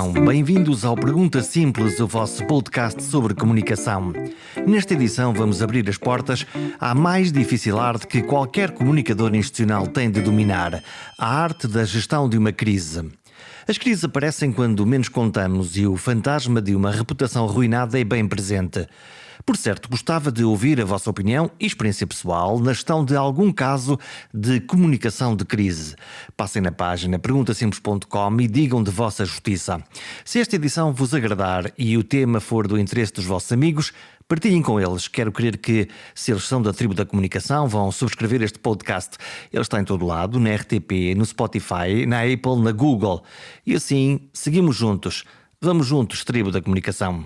Comunicação. Bem-vindos ao Pergunta Simples, o vosso podcast sobre comunicação. Nesta edição vamos abrir as portas à mais difícil arte que qualquer comunicador institucional tem de dominar, a arte da gestão de uma crise. As crises aparecem quando menos contamos e o fantasma de uma reputação arruinada é bem presente. Por certo, gostava de ouvir a vossa opinião e experiência pessoal na gestão de algum caso de comunicação de crise. Passem na página perguntasimples.com e digam de vossa justiça. Se esta edição vos agradar e o tema for do interesse dos vossos amigos, partilhem com eles. Quero crer que, se eles são da tribo da comunicação, vão subscrever este podcast. Ele está em todo lado, na RTP, no Spotify, na Apple, na Google. E assim, seguimos juntos. Vamos juntos, tribo da comunicação.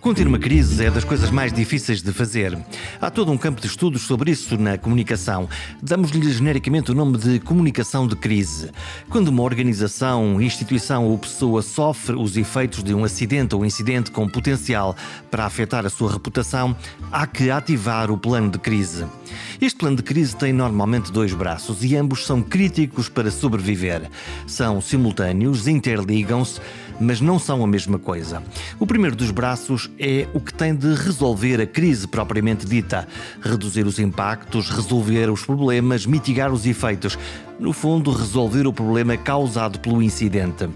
Conter uma crise é das coisas mais difíceis de fazer. Há todo um campo de estudos sobre isso na comunicação. Damos-lhe genericamente o nome de comunicação de crise. Quando uma organização, instituição ou pessoa sofre os efeitos de um acidente ou incidente com potencial para afetar a sua reputação, há que ativar o plano de crise. Este plano de crise tem normalmente dois braços e ambos são críticos para sobreviver. São simultâneos, interligam-se, mas não são a mesma coisa. O primeiro dos braços é o que tem de resolver a crise propriamente dita, reduzir os impactos, resolver os problemas, mitigar os efeitos. No fundo, resolver o problema causado pelo incidente.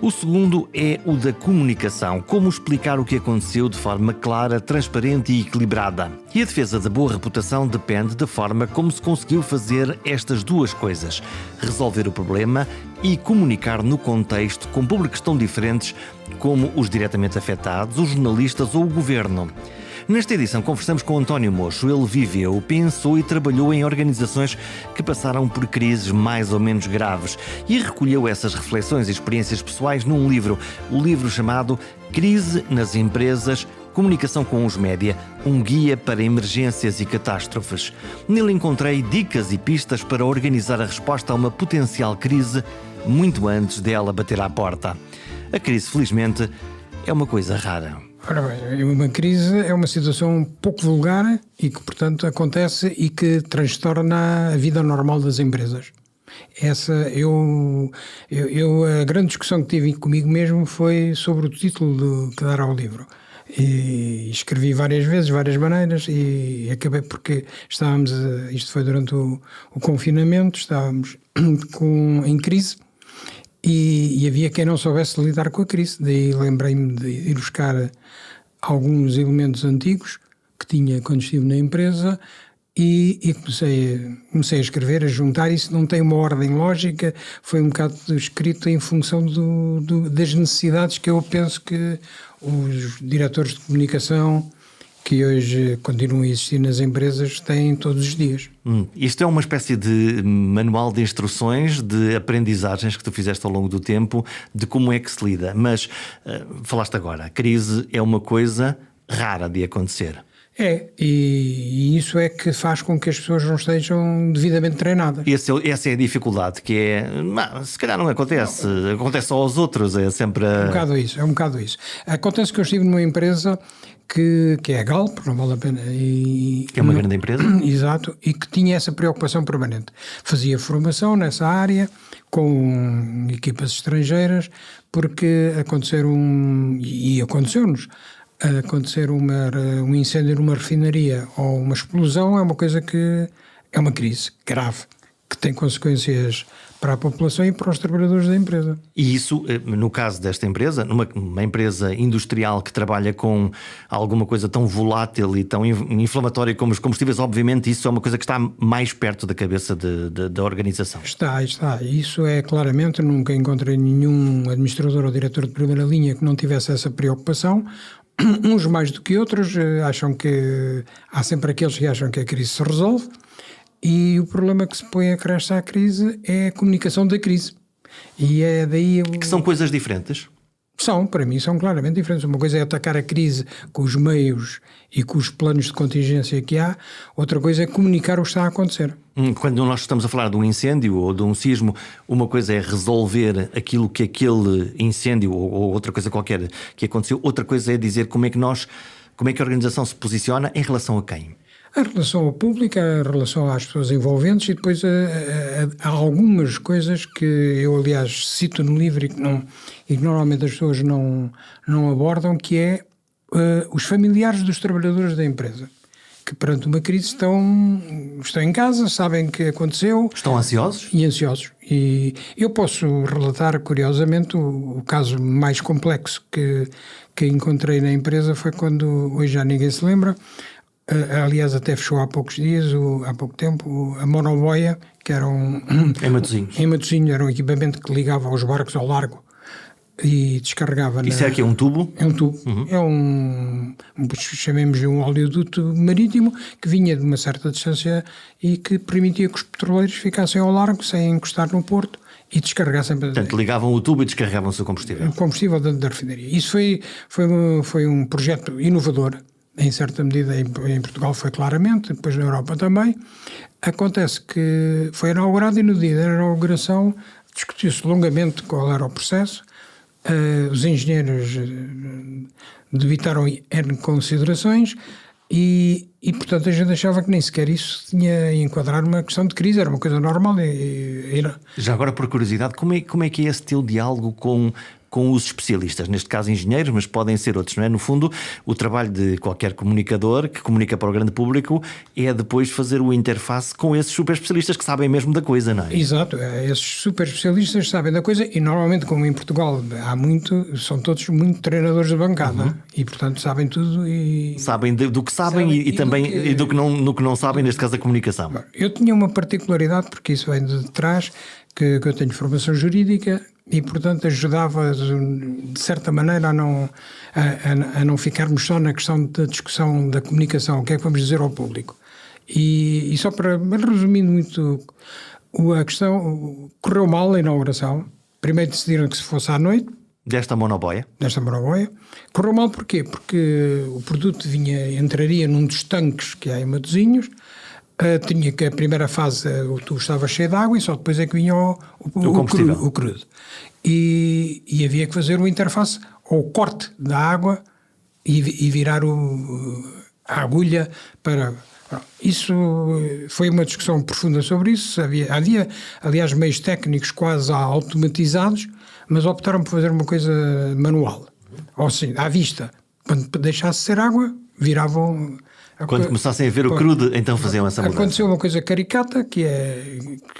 O segundo é o da comunicação, como explicar o que aconteceu de forma clara, transparente e equilibrada. E a defesa da boa reputação depende da forma como se conseguiu fazer estas duas coisas: resolver o problema e comunicar no contexto com públicos tão diferentes como os diretamente afetados, os jornalistas ou o governo. Nesta edição conversamos com António Mocho. Ele viveu, pensou e trabalhou em organizações que passaram por crises mais ou menos graves e recolheu essas reflexões e experiências pessoais num livro, o livro chamado Crise nas Empresas, Comunicação com os Média, um guia para emergências e catástrofes. Nele encontrei dicas e pistas para organizar a resposta a uma potencial crise muito antes dela bater à porta. A crise, felizmente, é uma coisa rara. Ora bem, uma crise é uma situação pouco vulgar e que, portanto, acontece e que transtorna a vida normal das empresas. A grande discussão que tive comigo mesmo foi sobre o título que dar ao livro. E escrevi várias vezes, várias maneiras, e acabei porque isto foi durante o confinamento, estávamos em crise. E havia quem não soubesse lidar com a crise. Daí lembrei-me de ir buscar alguns elementos antigos que tinha quando estive na empresa e comecei a escrever, a juntar. Isso não tem uma ordem lógica, foi um bocado escrito em função das necessidades que eu penso que os diretores de comunicação que hoje continuam a existir nas empresas têm todos os dias. Isto é uma espécie de manual de instruções, de aprendizagens que tu fizeste ao longo do tempo, de como é que se lida. Mas falaste agora, a crise é uma coisa rara de acontecer. E isso é que faz com que as pessoas não estejam devidamente treinadas. Essa é a dificuldade, que se calhar não acontece, acontece só aos outros, é sempre... É um bocado isso. Acontece que eu estive numa empresa que é a Galp, não vale a pena. Que é uma grande empresa. Exato, e que tinha essa preocupação permanente. Fazia formação nessa área, com equipas estrangeiras, porque aconteceu-nos, acontecer um incêndio numa refinaria ou uma explosão é uma coisa que é uma crise grave, que tem consequências para a população e para os trabalhadores da empresa. E isso, no caso desta empresa, numa empresa industrial que trabalha com alguma coisa tão volátil e tão inflamatória como os combustíveis, obviamente isso é uma coisa que está mais perto da cabeça da organização. Está. Isso é claramente, nunca encontrei nenhum administrador ou diretor de primeira linha que não tivesse essa preocupação. Uns mais do que outros há sempre aqueles que acham que a crise se resolve, e o problema que se põe acresce à crise é a comunicação da crise. E é daí... Que são coisas diferentes? Para mim são claramente diferentes. Uma coisa é atacar a crise com os meios e com os planos de contingência que há, outra coisa é comunicar o que está a acontecer. Quando nós estamos a falar de um incêndio ou de um sismo, uma coisa é resolver aquilo que aquele incêndio ou outra coisa qualquer que aconteceu, outra coisa é dizer como é que nós Como é que a organização se posiciona em relação a quem? A relação ao público, a relação às pessoas envolventes e depois há algumas coisas que eu, aliás, cito no livro e que normalmente as pessoas não abordam, que é os familiares dos trabalhadores da empresa, que perante uma crise estão em casa, sabem que aconteceu. Estão ansiosos? E ansiosos. E eu posso relatar, curiosamente, o caso mais complexo que encontrei na empresa foi quando, hoje já ninguém se lembra, aliás até fechou há poucos dias, há pouco tempo, a monoboia, que era Em Matosinhos. Em Matosinhos, era um equipamento que ligava aos barcos ao largo e descarregava. Isso é aqui um tubo? É um tubo. É chamemos-lhe um oleoduto marítimo que vinha de uma certa distância e que permitia que os petroleiros ficassem ao largo sem encostar no porto e descarregassem. Portanto, ligavam o tubo e descarregavam o seu combustível. O combustível da refinaria. Isso foi um projeto inovador, em certa medida em Portugal foi claramente, depois na Europa também. Acontece que foi inaugurado e no dia da inauguração discutiu-se longamente qual era o processo. Os engenheiros debitaram N considerações e, portanto, a gente achava que nem sequer isso tinha a enquadrar uma questão de crise, era uma coisa normal. Já agora, por curiosidade, como é que é esse teu diálogo com os especialistas, neste caso engenheiros, mas podem ser outros, não é? No fundo, o trabalho de qualquer comunicador que comunica para o grande público é depois fazer o interface com esses super especialistas que sabem mesmo da coisa, não é? Exato, esses super especialistas sabem da coisa e normalmente, como em Portugal são todos muito treinadores de bancada e portanto sabem tudo e... Sabem do que sabem e também do que não sabem, neste caso da comunicação. Eu tinha uma particularidade, porque isso vem de trás, que eu tenho formação jurídica e, portanto, ajudava de certa maneira a não ficarmos só na questão da discussão da comunicação, o que é que vamos dizer ao público. E só para resumindo muito a questão, correu mal a inauguração. Primeiro decidiram que se fosse à noite. Desta monoboia. Correu mal porquê? Porque o produto entraria num dos tanques que há em Matosinhos. Tinha que a primeira fase o tubo estava cheio de água e só depois é que vinha o crudo. E havia que fazer uma interface ou corte da água e virar a agulha para... Isso foi uma discussão profunda sobre isso. Havia, aliás, meios técnicos quase automatizados, mas optaram por fazer uma coisa manual. Ou seja, à vista. Quando deixasse ser água, viravam... Quando começassem a ver o crudo, então faziam essa mudança. Aconteceu uma coisa caricata, que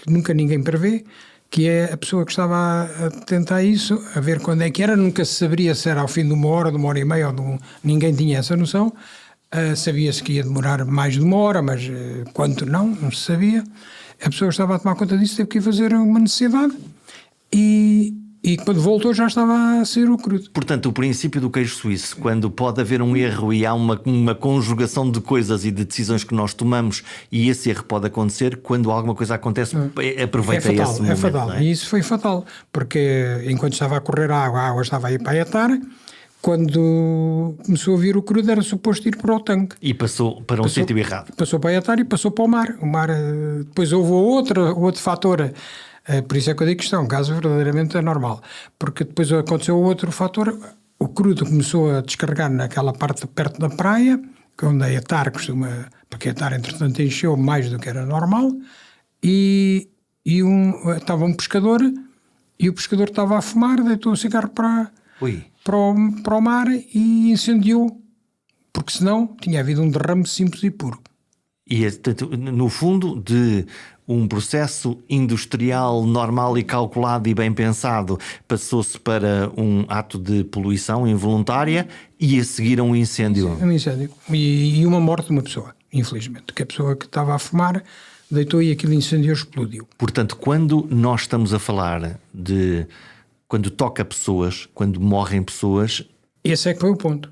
nunca ninguém prevê, que é a pessoa que estava a tentar isso, a ver quando é que era, nunca se saberia se era ao fim de uma hora e meia, ninguém tinha essa noção. Sabia-se que ia demorar mais de uma hora, mas quanto não se sabia. A pessoa que estava a tomar conta disso teve que ir fazer uma necessidade e quando voltou já estava a sair o crudo. Portanto, o princípio do queijo suíço, quando pode haver um erro e há uma conjugação de coisas e de decisões que nós tomamos e esse erro pode acontecer, quando alguma coisa acontece, aproveita esse momento. É fatal, não é? E isso foi fatal, porque enquanto estava a correr a água estava a ir para a etar. Quando começou a vir o crudo era suposto ir para o tanque. E passou para um sítio errado. Passou para a etar e passou para o mar. O mar, depois houve outro fator. Por isso é que eu digo que isto é um caso verdadeiramente anormal. Porque depois aconteceu outro fator. O crudo começou a descarregar naquela parte perto da praia, onde a etar costuma... Porque a etar, entretanto, encheu mais do que era normal. E estava um pescador e o pescador estava a fumar, deitou o cigarro para o mar e incendiou. Porque senão tinha havido um derrame simples e puro. E, no fundo, de um processo industrial normal e calculado e bem pensado, passou-se para um ato de poluição involuntária e a seguir a um incêndio. Um incêndio. E uma morte de uma pessoa, infelizmente. Que a pessoa que estava a fumar deitou e aquilo incendiou, explodiu. Portanto, quando nós estamos a falar de... Quando toca pessoas, quando morrem pessoas... Esse é que foi o ponto.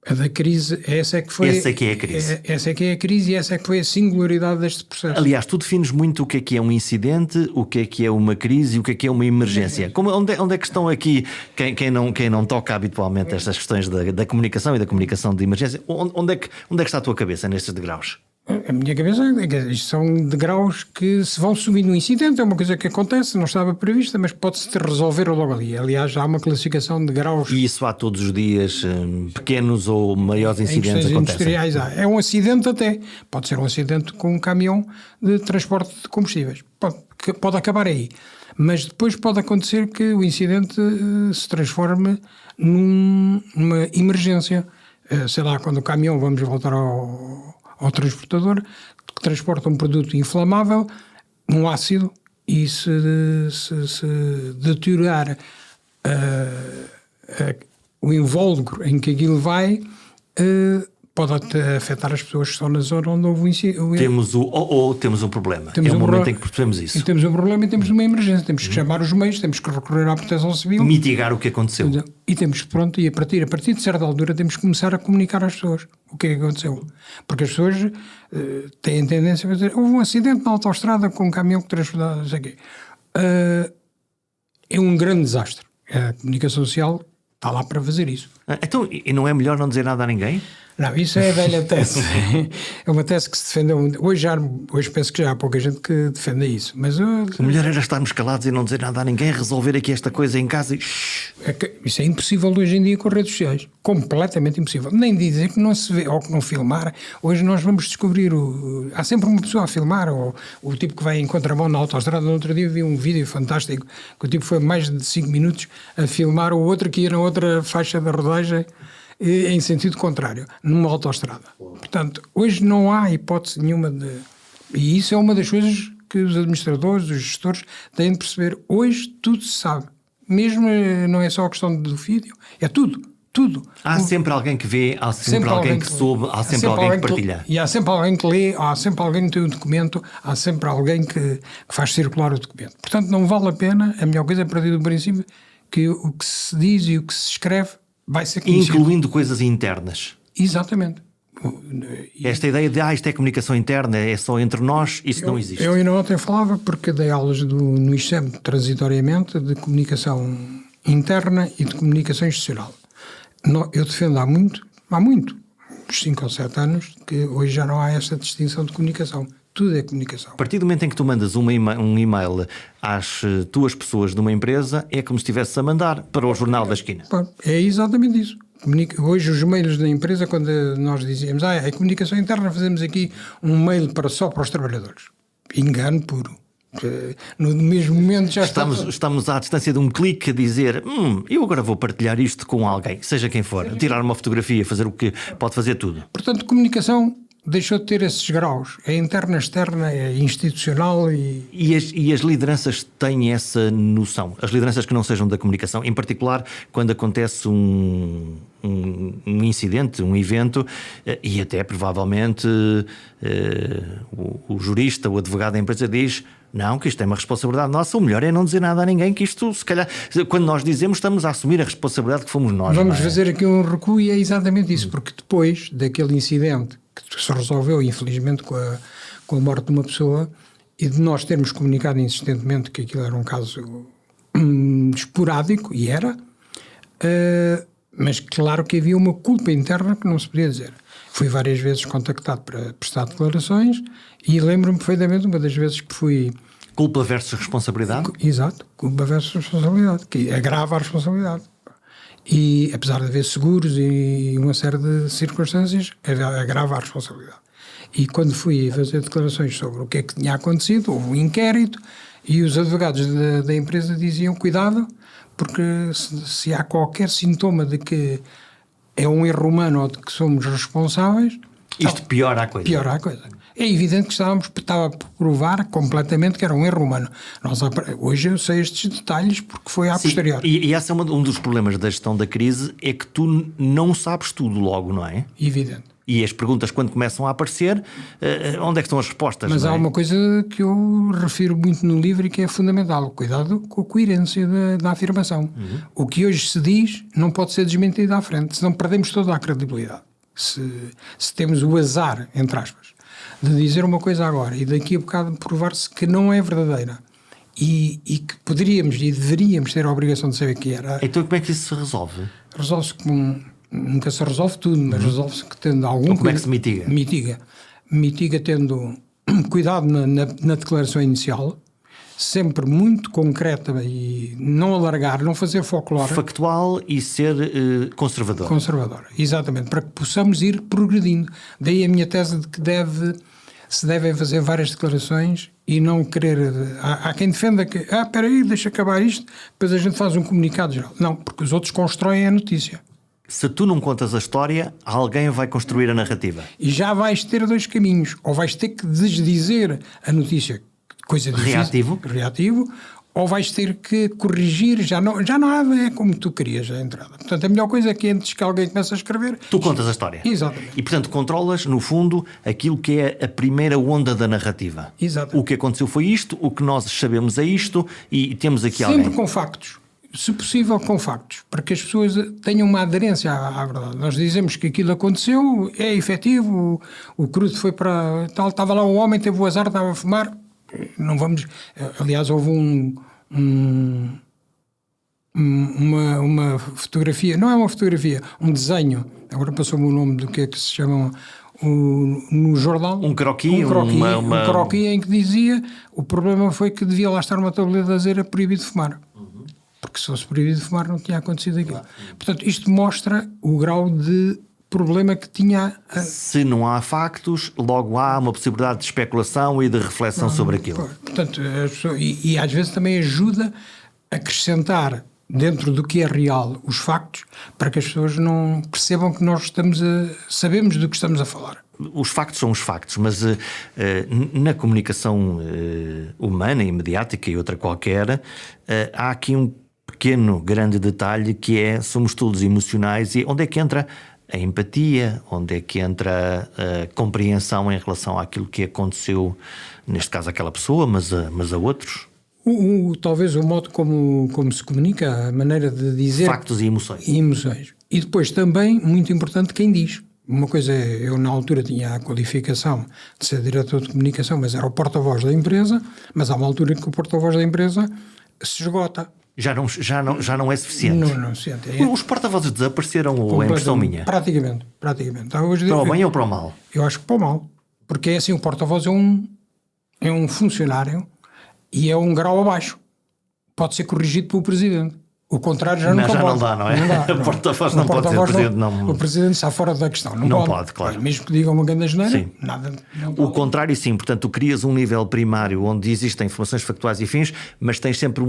A da crise, essa é que foi... Essa é que é a crise. Essa é que é a crise e essa é que foi a singularidade deste processo. Aliás, tu defines muito o que é um incidente, o que é uma crise e o que é uma emergência. Onde é que estão aqui, quem não toca habitualmente estas questões da comunicação e da comunicação de emergência, onde é que está a tua cabeça nestes degraus? A minha cabeça é que isto são degraus que se vão subindo no incidente, é uma coisa que acontece, não estava prevista, mas pode-se resolver logo ali. Aliás, há uma classificação de graus. E isso há todos os dias, pequenos ou maiores incidentes acontecem? Industriais há. É um acidente até. Pode ser um acidente com um caminhão de transporte de combustíveis. Pode acabar aí. Mas depois pode acontecer que o incidente se transforme numa emergência. Sei lá, quando o caminhão, vamos voltar ao transportador, que transporta um produto inflamável, um ácido, e se deteriorar o invólucro em que aquilo vai, pode até afetar as pessoas que estão na zona onde houve o incêndio. Temos um problema. É o momento em que percebemos isso. E temos um problema e temos uma emergência. Temos que chamar os meios, temos que recorrer à proteção civil. Mitigar o que aconteceu. E temos que, pronto, e a partir de certa altura temos que começar a comunicar às pessoas o que é que aconteceu. Porque as pessoas têm tendência a dizer, houve um acidente na autoestrada com um caminhão que transportava, não sei o quê. É um grande desastre. A comunicação social está lá para fazer isso. Então, e não é melhor não dizer nada a ninguém? Não, isso é a velha tese. É uma tese que se defendeu. Hoje penso que já há pouca gente que defenda isso. Mas o melhor era estarmos calados e não dizer nada a ninguém, resolver aqui esta coisa em casa e... Isso é impossível hoje em dia com redes sociais. Completamente impossível. Nem dizer que não se vê ou que não filmar. Hoje nós vamos descobrir... Há sempre uma pessoa a filmar, ou o tipo que vai em contramão na autoestrada. No outro dia vi um vídeo fantástico que o tipo foi mais de 5 minutos a filmar o outro que ia na outra faixa da rodagem em sentido contrário, numa autoestrada. Portanto, hoje não há hipótese nenhuma de... E isso é uma das coisas que os administradores, os gestores têm de perceber. Hoje tudo se sabe. Mesmo não é só a questão do vídeo, é tudo. Há sempre alguém que vê, há sempre alguém que soube, há sempre alguém que partilha. E há sempre alguém que lê, há sempre alguém que tem o documento, há sempre alguém que faz circular o documento. Portanto, não vale a pena, a melhor coisa é partir do princípio que o que se diz e o que se escreve vai ser conhecido. Incluindo coisas internas. Exatamente. Esta ideia de isto é comunicação interna, é só entre nós, isso não existe. Eu ainda ontem falava, porque dei aulas no ICEM transitoriamente, de comunicação interna e de comunicação institucional. Eu defendo há muito, uns 5 ou 7 anos, que hoje já não há essa distinção de comunicação. Tudo é comunicação. A partir do momento em que tu mandas um e-mail às tuas pessoas de uma empresa, é como se estivesse a mandar para o jornal da esquina. É exatamente isso. Hoje os mails da empresa, quando nós dizíamos é comunicação interna, fazemos aqui um mail só para os trabalhadores. Engano puro. No mesmo momento já estamos à distância de um clique a dizer eu agora vou partilhar isto com alguém, seja quem for, tirar uma fotografia, fazer o que pode fazer tudo. Portanto, comunicação deixou de ter esses graus. É interna, externa, é institucional e as lideranças têm essa noção. As lideranças que não sejam da comunicação, em particular quando acontece um incidente, um evento, e até provavelmente o jurista, o advogado da empresa diz não, que isto é uma responsabilidade nossa, o melhor é não dizer nada a ninguém, que isto, se calhar, quando nós dizemos, estamos a assumir a responsabilidade que fomos nós. Vamos fazer aqui um recuo e é exatamente isso, porque depois daquele incidente que se resolveu, infelizmente, com a morte de uma pessoa, e de nós termos comunicado insistentemente que aquilo era um caso esporádico, e era, mas claro que havia uma culpa interna que não se podia dizer. Fui várias vezes contactado para prestar declarações e lembro-me perfeitamente uma das vezes que fui... Culpa versus responsabilidade? Exato, culpa versus responsabilidade, que agrava a responsabilidade. E apesar de haver seguros e uma série de circunstâncias, agrava a responsabilidade. E quando fui fazer declarações sobre o que é que tinha acontecido, houve um inquérito e os advogados da empresa diziam cuidado, porque se há qualquer sintoma de que é um erro humano ou de que somos responsáveis... Isto piora a coisa. Piora a coisa. É evidente que estava a provar completamente que era um erro humano. Hoje eu sei estes detalhes porque foi à posteriori. E esse é um dos problemas da gestão da crise, é que tu não sabes tudo logo, não é? Evidente. E as perguntas, quando começam a aparecer, onde é que estão as respostas? Mas há uma coisa que eu refiro muito no livro e que é fundamental: cuidado com a coerência da afirmação. O que hoje se diz não pode ser desmentido à frente, senão perdemos toda a credibilidade. Se temos o azar, entre aspas, de dizer uma coisa agora e daqui a bocado provar-se que não é verdadeira e que poderíamos e deveríamos ter a obrigação de saber que era. Então como é que isso se resolve? Resolve-se com... Nunca se resolve tudo, mas resolve-se que tendo algum... Então como é que se mitiga? Mitiga. mitiga tendo cuidado na declaração inicial, sempre muito concreta e não alargar, não fazer folclore. Factual e ser conservador. Conservadora, exatamente, para que possamos ir progredindo. Daí a minha tese de que se devem fazer várias declarações e não querer... Há quem defenda que, espera aí, deixa acabar isto, depois a gente faz um comunicado geral. Não, porque os outros constroem a notícia. Se tu não contas a história, alguém vai construir a narrativa. E já vais ter dois caminhos. Ou vais ter que desdizer a notícia, coisa difícil, reativo, ou vais ter que corrigir, já nada é como tu querias a entrada. Portanto, a melhor coisa é que antes que alguém comece a escrever... Tu contas a história. Exatamente. E, portanto, controlas, no fundo, aquilo que é a primeira onda da narrativa. Exatamente. O que aconteceu foi isto, o que nós sabemos é isto, e temos aqui alguém... Sempre com factos. Se possível, com factos, para que as pessoas tenham uma aderência à verdade. Nós dizemos que aquilo aconteceu, é efetivo, o crudo foi para... tal, estava lá um homem, teve o azar, estava a fumar... Não vamos... Aliás, houve uma fotografia, não é uma fotografia, um desenho, agora passou-me o nome do que é que se chama no jornal. Um croquis? Um croquis em que dizia o problema foi que devia lá estar uma tabuleta a dizer proibido de fumar. Porque se fosse proibido de fumar não tinha acontecido aquilo. Portanto, isto mostra o grau de problema que tinha... Se não há factos, logo há uma possibilidade de especulação e de reflexão sobre aquilo. Portanto, e às vezes também ajuda a acrescentar dentro do que é real os factos para que as pessoas não percebam que nós sabemos do que estamos a falar. Os factos são os factos, mas na comunicação humana e mediática e outra qualquer, há aqui um pequeno, grande detalhe que é, somos todos emocionais, e onde é que entra a empatia, onde é que entra a compreensão em relação àquilo que aconteceu, neste caso àquela pessoa, mas a outros? Talvez o modo como se comunica, a maneira de dizer... Factos e emoções. E depois também, muito importante, quem diz. Uma coisa é, eu na altura tinha a qualificação de ser diretor de comunicação, mas era o porta-voz da empresa, mas há uma altura em que o porta-voz da empresa se esgota. Já não é suficiente. Não é suficiente. Os porta-vozes desapareceram, ou é impressão minha? Praticamente. Hoje, para o bem ou para o mal? Eu acho que para o mal. Porque é assim, o porta-voz é um funcionário e é um grau abaixo. Pode ser corrigido pelo presidente. O contrário já nunca pode. Não dá, não é? O porta-voz não pode ser presidente. Não. O presidente está fora da questão. Não pode, claro. Mesmo que diga uma grande asneira, nada. O contrário, sim. Portanto, tu crias um nível primário onde existem informações factuais e fins, mas tens sempre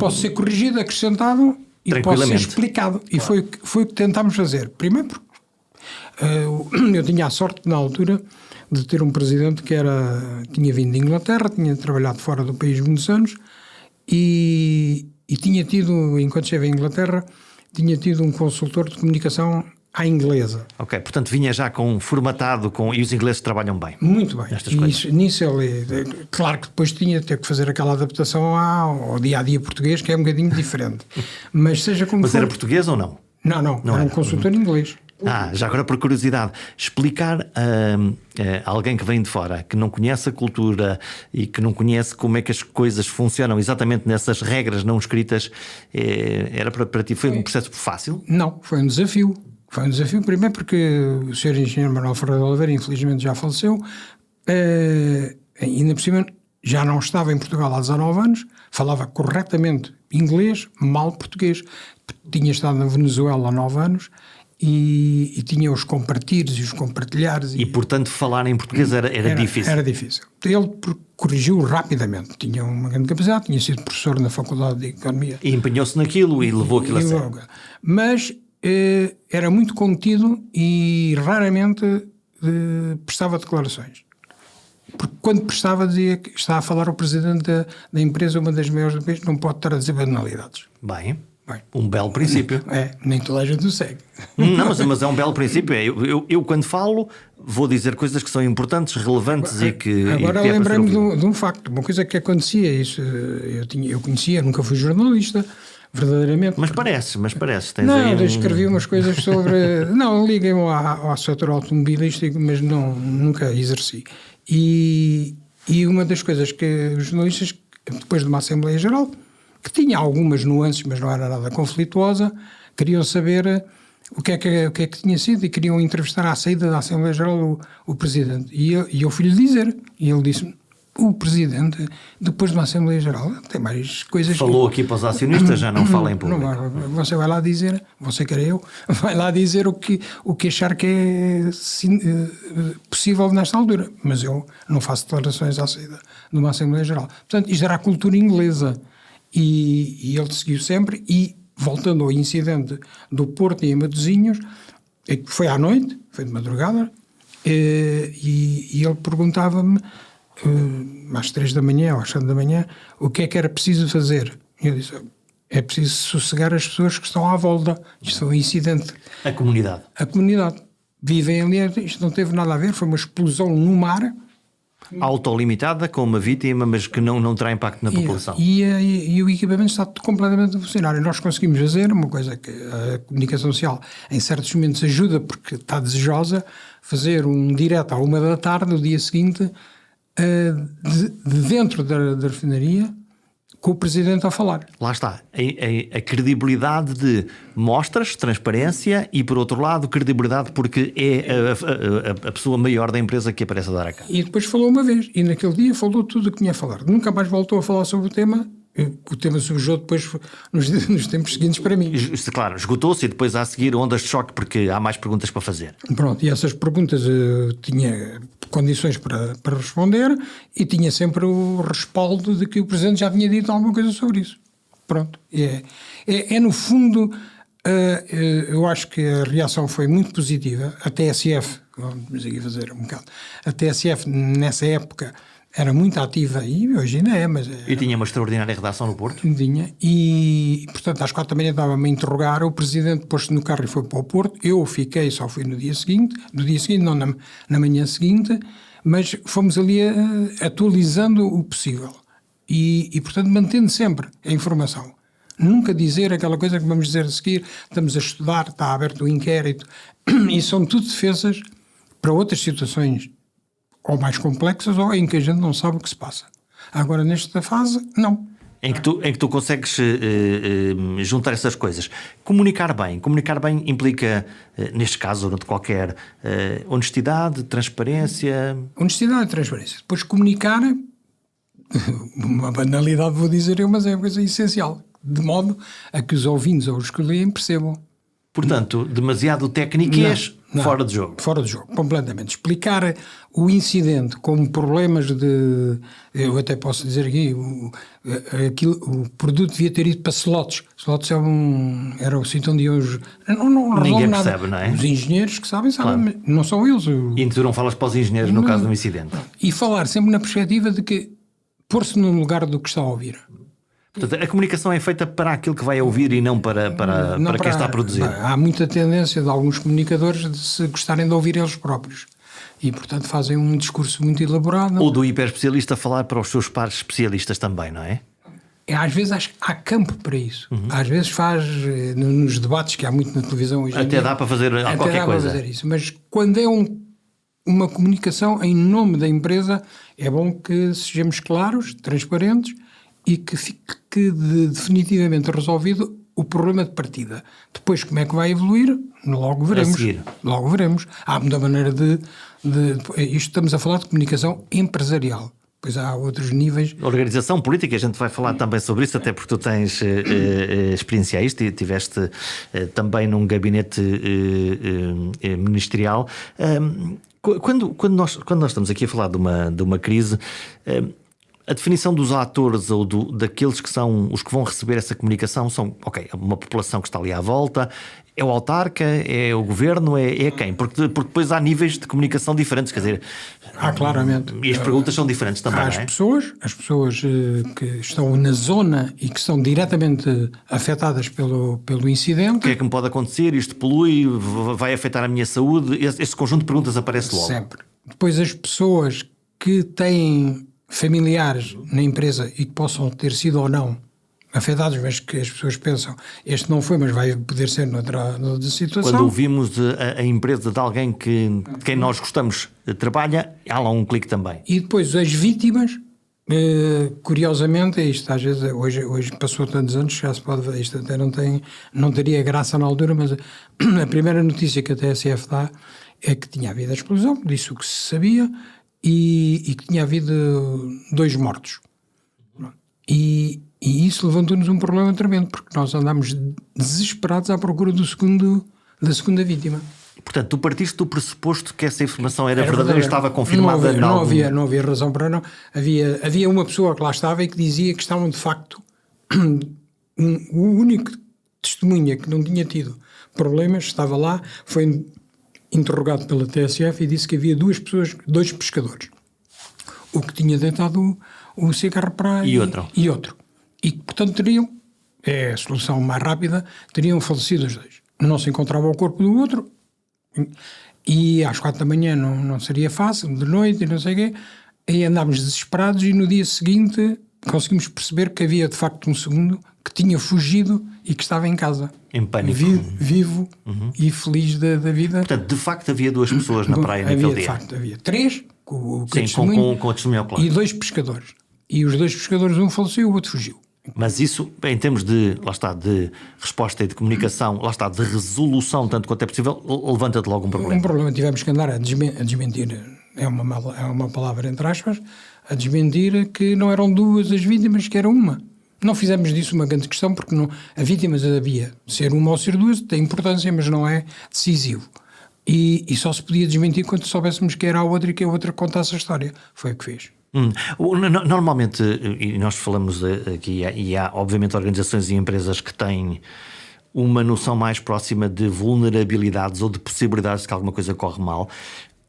Pode ser corrigido, acrescentado e pode ser explicado. Claro. E foi o que tentámos fazer. Primeiro porque eu tinha a sorte, na altura, de ter um presidente que tinha vindo de Inglaterra, tinha trabalhado fora do país muitos anos e tinha tido, enquanto esteve em Inglaterra, tinha tido um consultor de comunicação à inglesa. Ok, portanto vinha já formatado e os ingleses trabalham bem. Muito bem. Nisso ele... Claro que depois tinha que fazer aquela adaptação ao dia-a-dia português, que é um bocadinho diferente. Mas seja como Mas for... era português ou não? Não era um consultor inglês. Já agora por curiosidade, explicar a alguém que vem de fora, que não conhece a cultura e que não conhece como é que as coisas funcionam exatamente nessas regras não escritas, era para ti, foi um processo fácil? Não, foi um desafio. Foi um desafio primeiro porque o Sr. Engenheiro Manuel Ferreira de Oliveira infelizmente já faleceu, ainda por cima já não estava em Portugal há 19 anos, falava corretamente inglês, mal português, tinha estado na Venezuela há 9 anos e tinha os compartilhos e os compartilhares. E portanto falar em português era difícil? Era difícil. Ele corrigiu rapidamente, tinha uma grande capacidade, tinha sido professor na Faculdade de Economia. E empenhou-se naquilo e levou aquilo a sério. Mas era muito contido e raramente prestava declarações. Porque quando prestava dizia que está a falar o presidente da empresa, uma das maiores do país, não pode estar a dizer banalidades. Bem, um belo princípio. Nem toda a gente o segue. Não, mas é um belo princípio. Eu quando falo vou dizer coisas que são importantes, relevantes e que... Agora lembrei-me de um facto, uma coisa que acontecia, isso eu conhecia, nunca fui jornalista, verdadeiramente. Mas parece. Eu escrevi umas coisas sobre... Não, liguei-me ao setor automobilístico, mas nunca exerci. E uma das coisas que os jornalistas, depois de uma Assembleia Geral, que tinha algumas nuances, mas não era nada conflituosa, queriam saber o que é que tinha sido, e queriam entrevistar à saída da Assembleia Geral o Presidente. E eu fui-lhe dizer, e ele disse: o Presidente, depois de uma Assembleia Geral, tem mais coisas... Falou aqui para os acionistas, já não fala em público. Não, você vai lá dizer, você quer eu, vai lá dizer o que achar que é possível nesta altura. Mas eu não faço declarações à saída de uma Assembleia Geral. Portanto, isto era a cultura inglesa. E ele seguiu sempre. E, voltando ao incidente do Porto e em Matosinhos, foi à noite, foi de madrugada, e ele perguntava-me, às 3 da manhã ou às 7 da manhã, o que é que era preciso fazer. E eu disse: é preciso sossegar as pessoas que estão à volta. Isto foi um incidente. A comunidade. A comunidade. Vivem ali, isto não teve nada a ver, foi uma explosão no mar. Autolimitada, com uma vítima, mas que não terá impacto na população. E o equipamento está completamente a funcionar. E nós conseguimos fazer uma coisa que a comunicação social em certos momentos ajuda, porque está desejosa, fazer um direto à 1 da tarde, no dia seguinte, de dentro da refinaria, com o Presidente a falar. Lá está, a credibilidade de mostras, transparência e, por outro lado, credibilidade porque é a pessoa maior da empresa que aparece a dar a cara. E depois falou uma vez, e naquele dia falou tudo o que tinha a falar. Nunca mais voltou a falar sobre o tema. O tema surgiu depois nos tempos seguintes para mim. Claro, esgotou-se e depois há a seguir ondas de choque porque há mais perguntas para fazer. Pronto, e essas perguntas tinha condições para responder e tinha sempre o respaldo de que o Presidente já tinha dito alguma coisa sobre isso. Pronto. No fundo, eu acho que a reação foi muito positiva. A TSF, vamos aqui fazer um bocado, a TSF nessa época era muito ativa, e hoje ainda é, mas... E tinha uma extraordinária redação no Porto? Tinha, e portanto às 4 da manhã estava-me a interrogar, o Presidente pôs-se no carro e foi para o Porto, eu fiquei, só fui no dia seguinte, não na manhã seguinte, mas fomos ali atualizando o possível, e portanto mantendo sempre a informação. Nunca dizer aquela coisa que vamos dizer a seguir, estamos a estudar, está aberto o inquérito, e são tudo defesas para outras situações, ou mais complexas, ou em que a gente não sabe o que se passa. Agora, nesta fase, não. Em que tu consegues juntar essas coisas. Comunicar bem implica, neste caso, de qualquer honestidade, transparência... Honestidade e transparência. Depois comunicar, uma banalidade vou dizer eu, mas é uma coisa essencial, de modo a que os ouvintes ou os que leem percebam. Portanto, demasiado técnicas, fora de jogo. Fora de jogo, completamente. Explicar o incidente como problemas de... Eu até posso dizer aqui, o produto devia ter ido para slots. Slots era o sítio onde hoje... Ninguém percebe, não é? Os engenheiros que sabem, claro. Não são eles. E tu não falas para os engenheiros no caso de um incidente. E falar sempre na perspectiva de que pôr-se no lugar do que está a ouvir. Portanto, a comunicação é feita para aquilo que vai ouvir e não para quem está a produzir. Há muita tendência de alguns comunicadores de se gostarem de ouvir eles próprios. E, portanto, fazem um discurso muito elaborado. Ou do hiperespecialista falar para os seus pares especialistas também, não é? Às vezes acho que há campo para isso. Às vezes faz, nos debates que há muito na televisão hoje em dia, dá para fazer qualquer coisa. Para fazer isso. Mas quando é uma comunicação em nome da empresa, é bom que sejamos claros, transparentes, e que fique definitivamente resolvido o problema de partida. Depois, como é que vai evoluir? Logo veremos. Há muita maneira de isto estamos a falar de comunicação empresarial. Pois há outros níveis. Organização política, a gente vai falar também sobre isso, até porque tu tens experiência a isto e estiveste também num gabinete ministerial. Quando nós estamos aqui a falar de uma crise... A definição dos atores ou daqueles que são os que vão receber essa comunicação são, uma população que está ali à volta, é o autarca, é o governo, é quem? Porque depois há níveis de comunicação diferentes, quer dizer... claramente. E as perguntas são diferentes também, as pessoas que estão na zona e que são diretamente afetadas pelo incidente... O que é que me pode acontecer? Isto polui? Vai afetar a minha saúde? Esse conjunto de perguntas aparece logo. Sempre. Depois as pessoas que têm... familiares na empresa e que possam ter sido ou não afetados, mas que as pessoas pensam, este não foi, mas vai poder ser noutra situação. Quando ouvimos a empresa de alguém de quem nós gostamos trabalha, há lá um clique também. E depois as vítimas Curiosamente, isto às vezes, hoje passou tantos anos, já se pode ver, isto até não teria graça na altura, mas a primeira notícia que a TSF dá é que tinha havido a explosão, disse o que se sabia, e que tinha havido 2 mortos. E isso levantou-nos um problema tremendo, porque nós andámos desesperados à procura da segunda vítima. Portanto, tu partiste do pressuposto que essa informação era verdadeira e estava confirmada? Não havia razão para não. Havia uma pessoa que lá estava e que dizia que estavam de facto o único testemunha que não tinha tido problemas, estava lá, foi interrogado pela TSF e disse que havia 2 pescadores. O que tinha deitado o cigarro para e outro. E portanto teriam, é a solução mais rápida, teriam falecido os 2. Não se encontrava o corpo do outro. E às 4 da manhã não seria fácil, de noite e não sei o quê, e andámos desesperados e no dia seguinte conseguimos perceber que havia de facto um segundo que tinha fugido e que estava em casa. Em pânico. Vivo e feliz da vida. Portanto, de facto havia 2 pessoas na praia naquele dia. De facto, havia 3 com a testemunha ocular. E 2 pescadores. E os 2 pescadores, um faleceu e o outro fugiu. Mas isso, em termos de resposta e de comunicação, de resolução, tanto quanto é possível, levanta-te logo um problema. Um problema, tivemos que andar a desmentir, é uma palavra entre aspas, a desmentir que não eram 2 as vítimas, que era uma. Não fizemos disso uma grande questão, porque a vítima havia ser uma ou ser 2, tem importância, mas não é decisivo. E só se podia desmentir quando soubéssemos que era a outra e que a outra contasse a história. Foi o que fez. Normalmente, e nós falamos aqui, e há obviamente organizações e empresas que têm uma noção mais próxima de vulnerabilidades ou de possibilidades de que alguma coisa corre mal.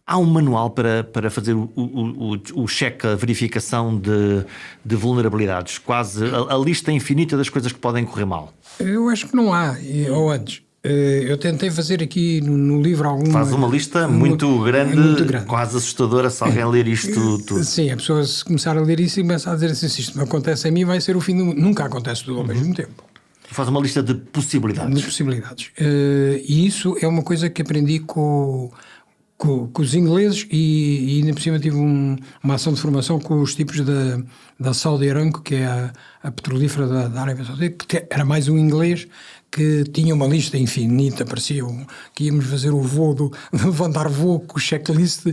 Há um manual para fazer o check, a verificação de vulnerabilidades, quase a lista infinita das coisas que podem correr mal? Eu acho que não há, ou antes. Eu tentei fazer aqui no livro alguma... Faz uma lista muito grande, quase assustadora, se alguém ler isto tudo. Sim, a pessoa se começar a ler isso e começar a dizer assim, se isto me acontece a mim vai ser o fim do mundo. Nunca acontece tudo ao mesmo tempo. Faz uma lista de possibilidades. E isso é uma coisa que aprendi com os ingleses e ainda por cima tive uma ação de formação com os tipos da Saudi Aramco, que é a petrolífera da Arábia Saudita, que era mais um inglês que tinha uma lista infinita, parecia que íamos fazer o voo, levantar voo com o checklist,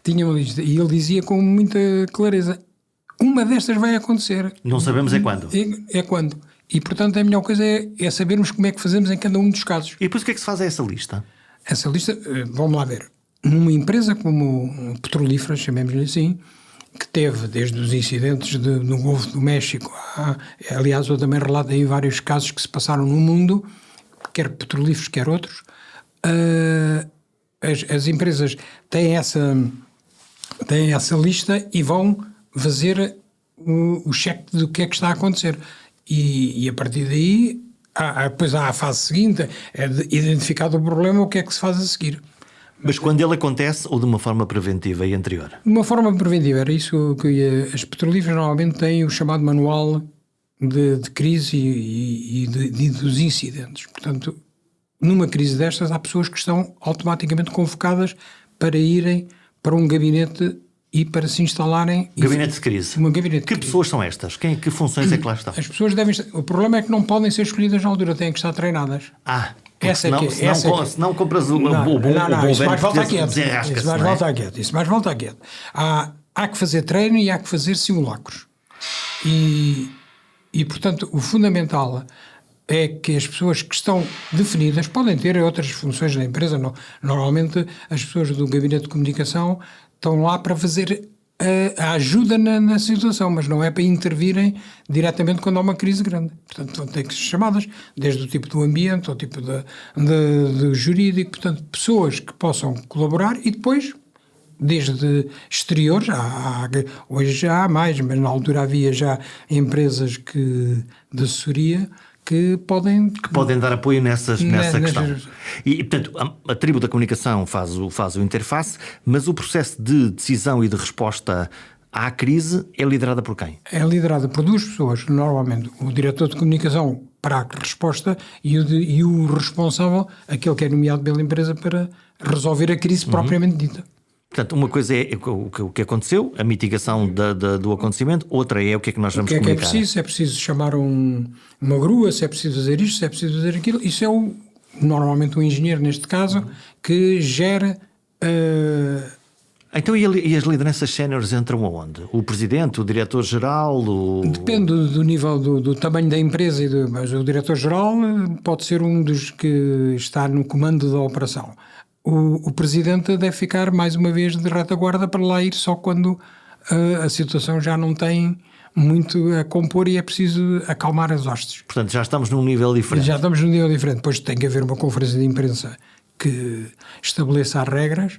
tinha uma lista. E ele dizia com muita clareza, uma destas vai acontecer. Não sabemos é quando. É quando. E, portanto, a melhor coisa é sabermos como é que fazemos em cada um dos casos. E depois o que é que se faz a essa lista? Essa lista, vamos lá ver. Numa empresa como Petrolífera, chamemos-lhe assim, que teve desde os incidentes no Golfo do México, aliás, eu também relato aí vários casos que se passaram no mundo, quer petrolíferos, quer outros, as empresas têm essa lista e vão fazer o cheque do que é que está a acontecer. E a partir daí, depois há a fase seguinte, é de identificado o problema, o que é que se faz a seguir. Mas quando ele acontece ou de uma forma preventiva e anterior? De uma forma preventiva, era isso que as petrolíferas normalmente têm o chamado manual de crise e dos incidentes. Portanto, numa crise destas há pessoas que estão automaticamente convocadas para irem para um gabinete e para se instalarem... Gabinete de crise. Que pessoas são estas? Que funções é que lá estão? As pessoas devem... O problema é que não podem ser escolhidas na altura, têm que estar treinadas. Se não compras o bom isso mais volta quieto. Isso mais volta quieto. Há que fazer treino e há que fazer simulacros. E portanto, o fundamental é que as pessoas que estão definidas podem ter outras funções da empresa. Normalmente, as pessoas do gabinete de comunicação estão lá para fazer a ajuda na situação, mas não é para intervirem diretamente quando há uma crise grande. Portanto, vão ter que ser chamadas, desde o tipo do ambiente, ao tipo do jurídico, portanto, pessoas que possam colaborar e depois, desde exteriores, hoje já há mais, mas na altura havia já empresas de assessoria que podem dar apoio nessa questão. E, portanto, a tribo da comunicação faz o interface, mas o processo de decisão e de resposta à crise é liderada por quem? É liderada por 2 pessoas, normalmente o diretor de comunicação para a resposta e o responsável, aquele que é nomeado pela empresa para resolver a crise propriamente dita. Portanto, uma coisa é o que aconteceu, a mitigação do acontecimento, outra é o que é que nós vamos comunicar. O que é preciso? Se é preciso chamar uma grua, se é preciso fazer isto, se é preciso fazer aquilo. Isso é normalmente o engenheiro, neste caso, que gera... Então, e as lideranças séniores entram aonde? O presidente, o diretor-geral? Depende do nível, do tamanho da empresa, mas o diretor-geral pode ser um dos que está no comando da operação. O presidente deve ficar, mais uma vez, de retaguarda para lá ir só quando a situação já não tem muito a compor e é preciso acalmar as hostes. Portanto, já estamos num nível diferente. Já estamos num nível diferente. Depois tem que haver uma conferência de imprensa que estabeleça as regras.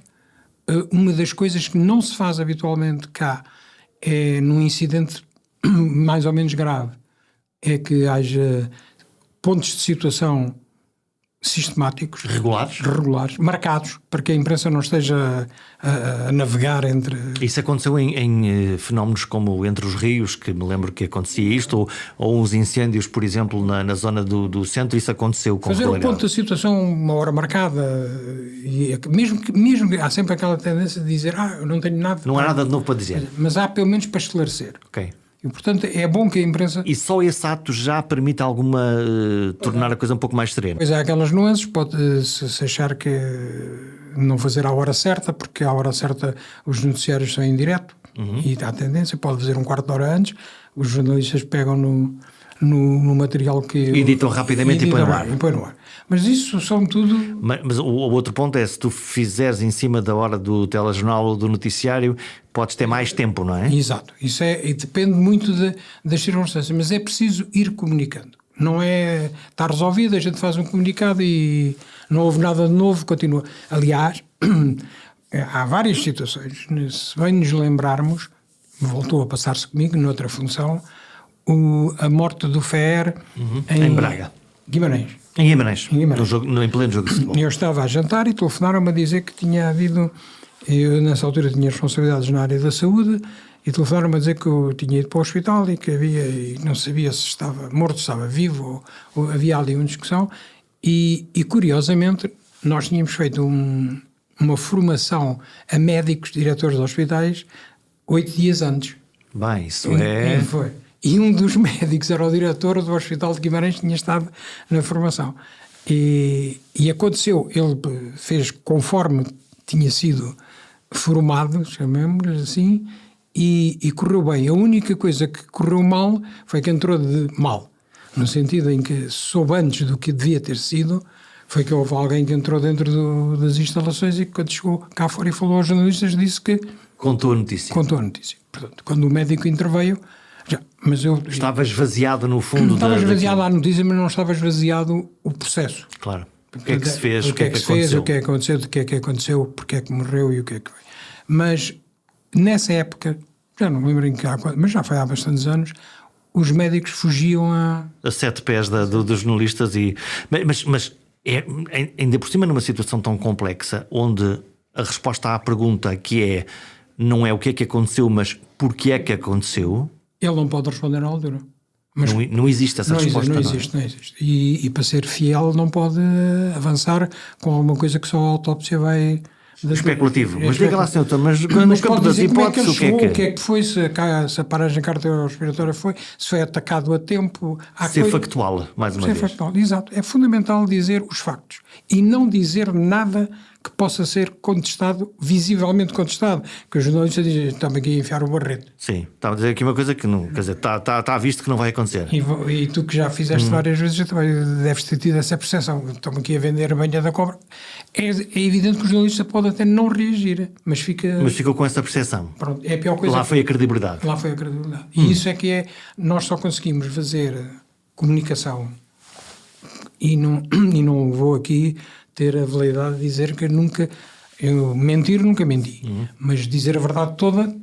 Uma das coisas que não se faz habitualmente cá é, num incidente mais ou menos grave, é que haja pontos de situação sistemáticos, regulares, marcados, para que a imprensa não esteja a navegar entre... Isso aconteceu em fenómenos como entre os rios, que me lembro que acontecia isto, ou uns incêndios, por exemplo, na zona do centro, isso aconteceu com fazer o ponto da situação uma hora marcada, e mesmo há sempre aquela tendência de dizer eu não tenho nada... Não há nada de novo para dizer. Mas há pelo menos para esclarecer. Ok. E, portanto, é bom que a imprensa... E só esse ato já permite tornar a coisa um pouco mais serena. Pois há aquelas nuances, pode-se achar que não fazer à hora certa, porque à hora certa os noticiários são em direto, e há tendência, pode fazer um quarto de hora antes, os jornalistas pegam no material que... Editam rapidamente e põem no ar. Mas isso são tudo... Mas o outro ponto é, se tu fizeres em cima da hora do telejornal ou do noticiário, podes ter mais tempo, não é? Exato. Isso e depende muito das circunstâncias, mas é preciso ir comunicando. Não é... Está resolvido, a gente faz um comunicado e não houve nada de novo, continua. Aliás, há várias situações. Se bem nos lembrarmos, voltou a passar-se comigo, noutra função, a morte do FER em Braga. Guimarães. Em Guimarães. Em pleno jogo de futebol. Eu estava a jantar e telefonaram-me a dizer que tinha havido... Eu, nessa altura, tinha responsabilidades na área da saúde e telefonaram-me a dizer que eu tinha ido para o hospital e que não sabia se estava morto, se estava vivo, ou havia ali uma discussão. E curiosamente, nós tínhamos feito uma formação a médicos, diretores de hospitais, 8 dias antes. Bem, isso Foi. E um dos médicos era o diretor do Hospital de Guimarães, que tinha estado na formação. E aconteceu, ele fez conforme tinha sido formado, chamemos-lhe assim, e correu bem. A única coisa que correu mal foi que entrou de mal, no sentido em que soube antes do que devia ter sido, foi que houve alguém que entrou dentro das instalações e que quando chegou cá fora e falou aos jornalistas disse que... Contou a notícia. Portanto, quando o médico interveio... Estava esvaziado no fundo estava esvaziado a notícia, mas não estava esvaziado o processo. Claro. O que é que se fez, o que é que aconteceu, o que é que aconteceu, porque é que morreu e o que é que foi. Mas nessa época, já não me lembro em que mas já foi há bastantes anos, os médicos fugiam a 7 pés dos jornalistas mas ainda por cima numa situação tão complexa, onde a resposta à pergunta que é não é o que é que aconteceu, mas porquê é que aconteceu... Ele não pode responder na altura. Mas não existe essa resposta. Não existe. E para ser fiel não pode avançar com alguma coisa que só a autópsia vai... Especulativo. Mas diga lá, senhor, mas no campo das hipóteses, o que é que foi, se a paragem cardiorrespiratória foi, se foi atacado a tempo... Factual, mais uma vez. Factual, exato. É fundamental dizer os factos e não dizer nada que possa ser contestado, visivelmente contestado, que os jornalistas dizem, estamos aqui a enfiar o barrete. Sim, estava a dizer aqui uma coisa que não, quer dizer, está visto que não vai acontecer. E tu que já fizeste várias vezes, também deves ter tido essa percepção, estamos aqui a vender a banha da cobra. É evidente que o jornalista pode até não reagir, mas ficou com essa percepção. Pronto, é a pior coisa. Lá foi a credibilidade. E isso é que nós só conseguimos fazer comunicação e não vou aqui ter a veleidade de dizer que nunca menti, mas dizer a verdade toda.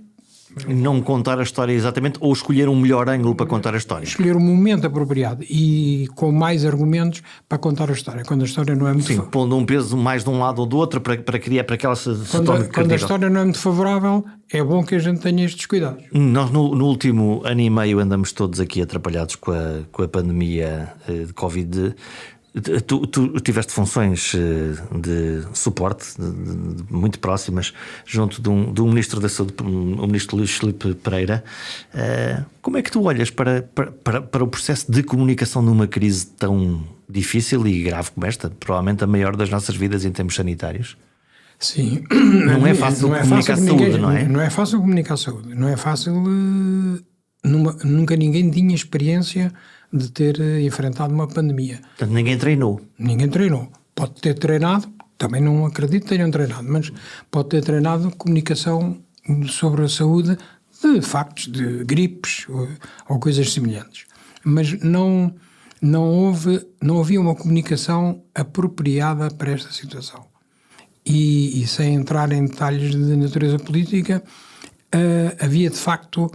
Não contar a história exatamente, ou escolher um melhor ângulo para contar a história. Escolher um momento apropriado e com mais argumentos para contar a história, quando a história não é muito... Sim, pondo um peso mais de um lado ou do outro para criar, para que ela se torne credível. Quando a história não é muito favorável, é bom que a gente tenha estes cuidados. Nós no último ano e meio andamos todos aqui atrapalhados com a pandemia de Covid. Tu tiveste funções de suporte muito próximas junto de um ministro da Saúde, o ministro Luís Filipe Pereira. Como é que tu olhas para o processo de comunicação numa crise tão difícil e grave como esta, provavelmente a maior das nossas vidas em termos sanitários? Sim. Não é fácil comunicar saúde, não é? Não é fácil comunicar saúde. Não é fácil. Nunca ninguém tinha experiência de ter enfrentado uma pandemia. Portanto, ninguém treinou. Ninguém treinou. Pode ter treinado, também não acredito que tenham treinado, mas pode ter treinado comunicação sobre a saúde de factos, de gripes ou coisas semelhantes. Mas não havia uma comunicação apropriada para esta situação. E sem entrar em detalhes de natureza política, havia de facto...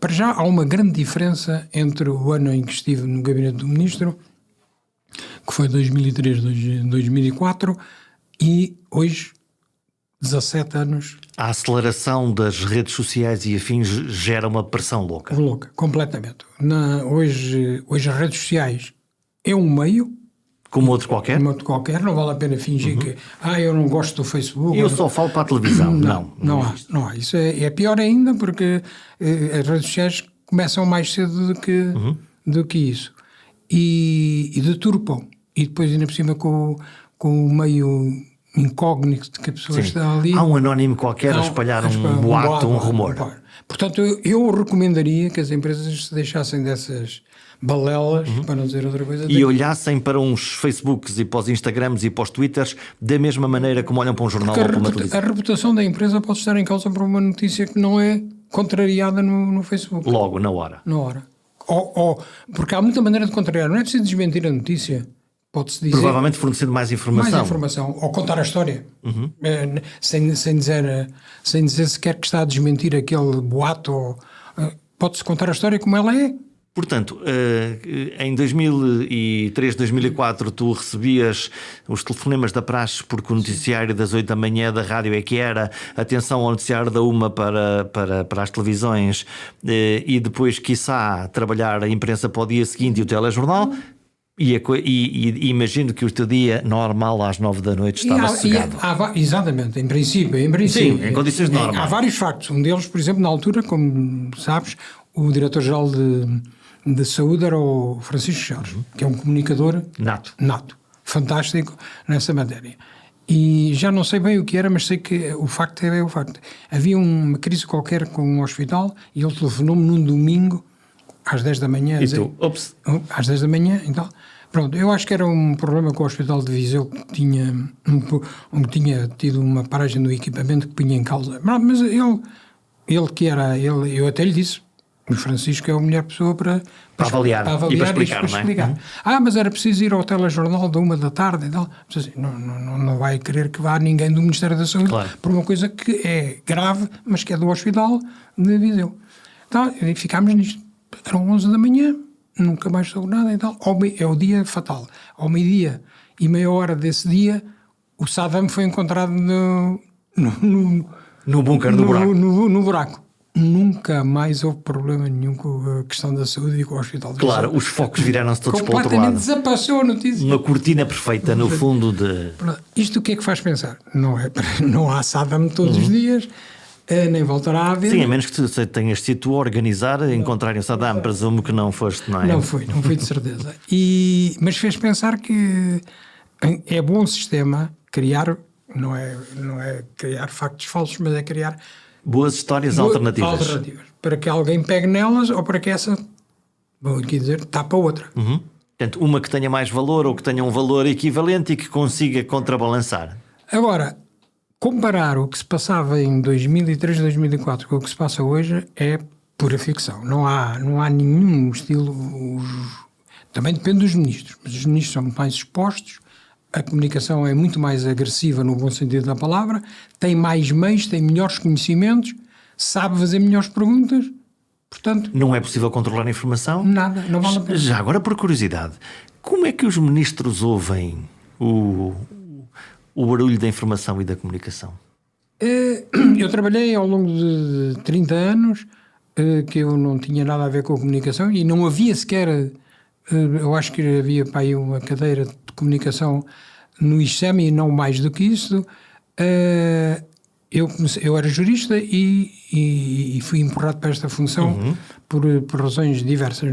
para já há uma grande diferença entre o ano em que estive no gabinete do ministro, que foi 2003, 2004, e hoje, 17 anos... A aceleração das redes sociais e afins gera uma pressão louca. Louca, completamente. Hoje as redes sociais é um meio... Como outro qualquer? Como outro qualquer, não vale a pena fingir que eu não gosto do Facebook. Eu só falo para a televisão. Não há. Isso é pior ainda, porque as redes sociais começam mais cedo do que isso. E deturpam. E depois ainda por cima com o meio incógnito que a pessoa está ali. Há um anónimo qualquer a espalhar um boato, um rumor. Portanto, eu recomendaria que as empresas se deixassem dessas balelas, para não dizer outra coisa. E olhassem para uns Facebooks e para os Instagrams e para os Twitters da mesma maneira como olham para um jornal ou para uma televisão. A reputação da empresa pode estar em causa por uma notícia que não é contrariada no Facebook. Logo, na hora. Na hora. Porque há muita maneira de contrariar. Não é preciso desmentir a notícia. Pode-se dizer... Provavelmente fornecendo mais informação. Mais informação. Ou contar a história. Sem dizer sequer que está a desmentir aquele boato. Pode-se contar a história como ela é. Portanto, em 2003, 2004, tu recebias os telefonemas da praxe porque o noticiário das 8 da manhã da rádio é que era atenção ao noticiário da uma para as televisões e depois, quiçá, trabalhar a imprensa para o dia seguinte e o telejornal. E imagino que o teu dia normal às 9 da noite estava sossegado. Exatamente, em princípio. Sim, em condições normais. Há vários factos. Um deles, por exemplo, na altura, como sabes, o diretor-geral de saúde era o Francisco Jorge, que é um comunicador nato, fantástico nessa matéria. E já não sei bem o que era, mas sei que o facto é o facto. Havia uma crise qualquer com um hospital e ele telefonou-me num domingo às 10 da manhã. Às 10 da manhã, então. Pronto, eu acho que era um problema com o Hospital de Viseu que tinha tido uma paragem do equipamento que punha em causa. Mas eu até lhe disse, o Francisco é a melhor pessoa para avaliar e para explicar. Não é? Mas era preciso ir ao telejornal da 1 da tarde e tal. Assim, não vai querer que vá ninguém do Ministério da Saúde por uma coisa que é grave, mas que é do Hospital de Viseu. Então, ficámos nisto. Eram 11 da manhã, nunca mais soube nada e tal. É o dia fatal. Ao meio-dia e meia hora desse dia, o Saddam foi encontrado no bunker do buraco. No buraco. Nunca mais houve problema nenhum com a questão da saúde e com o Hospital de Viseu. Claro, os focos viraram-se todos para o outro lado. Completamente desapareceu a notícia. Uma cortina perfeita no fundo de... Isto o que é que faz pensar? Não há Saddam todos os dias, nem voltará a haver. Sim, a menos que tenhas sido tu a organizar, encontrarem o Saddam, presumo que não foste, não é? Não fui de certeza. Mas fez pensar que é bom sistema criar, não é criar factos falsos, mas é criar boas histórias alternativas. Para que alguém pegue nelas ou para que essa, vou aqui dizer, tapa outra. Portanto, uma que tenha mais valor ou que tenha um valor equivalente e que consiga contrabalançar. Agora, comparar o que se passava em 2003, 2004 com o que se passa hoje é pura ficção. Não há nenhum estilo... Também depende dos ministros, mas os ministros são mais expostos, a comunicação é muito mais agressiva no bom sentido da palavra, tem mais meios, tem melhores conhecimentos, sabe fazer melhores perguntas, portanto... Não é possível controlar a informação? Nada, não vale a pena. Já agora, por curiosidade, como é que os ministros ouvem o barulho da informação e da comunicação? Eu trabalhei ao longo de 30 anos que eu não tinha nada a ver com a comunicação e não havia sequer Eu acho que havia para aí uma cadeira de comunicação no ICEM e não mais do que isso. Eu era jurista e fui empurrado para esta função por razões diversas,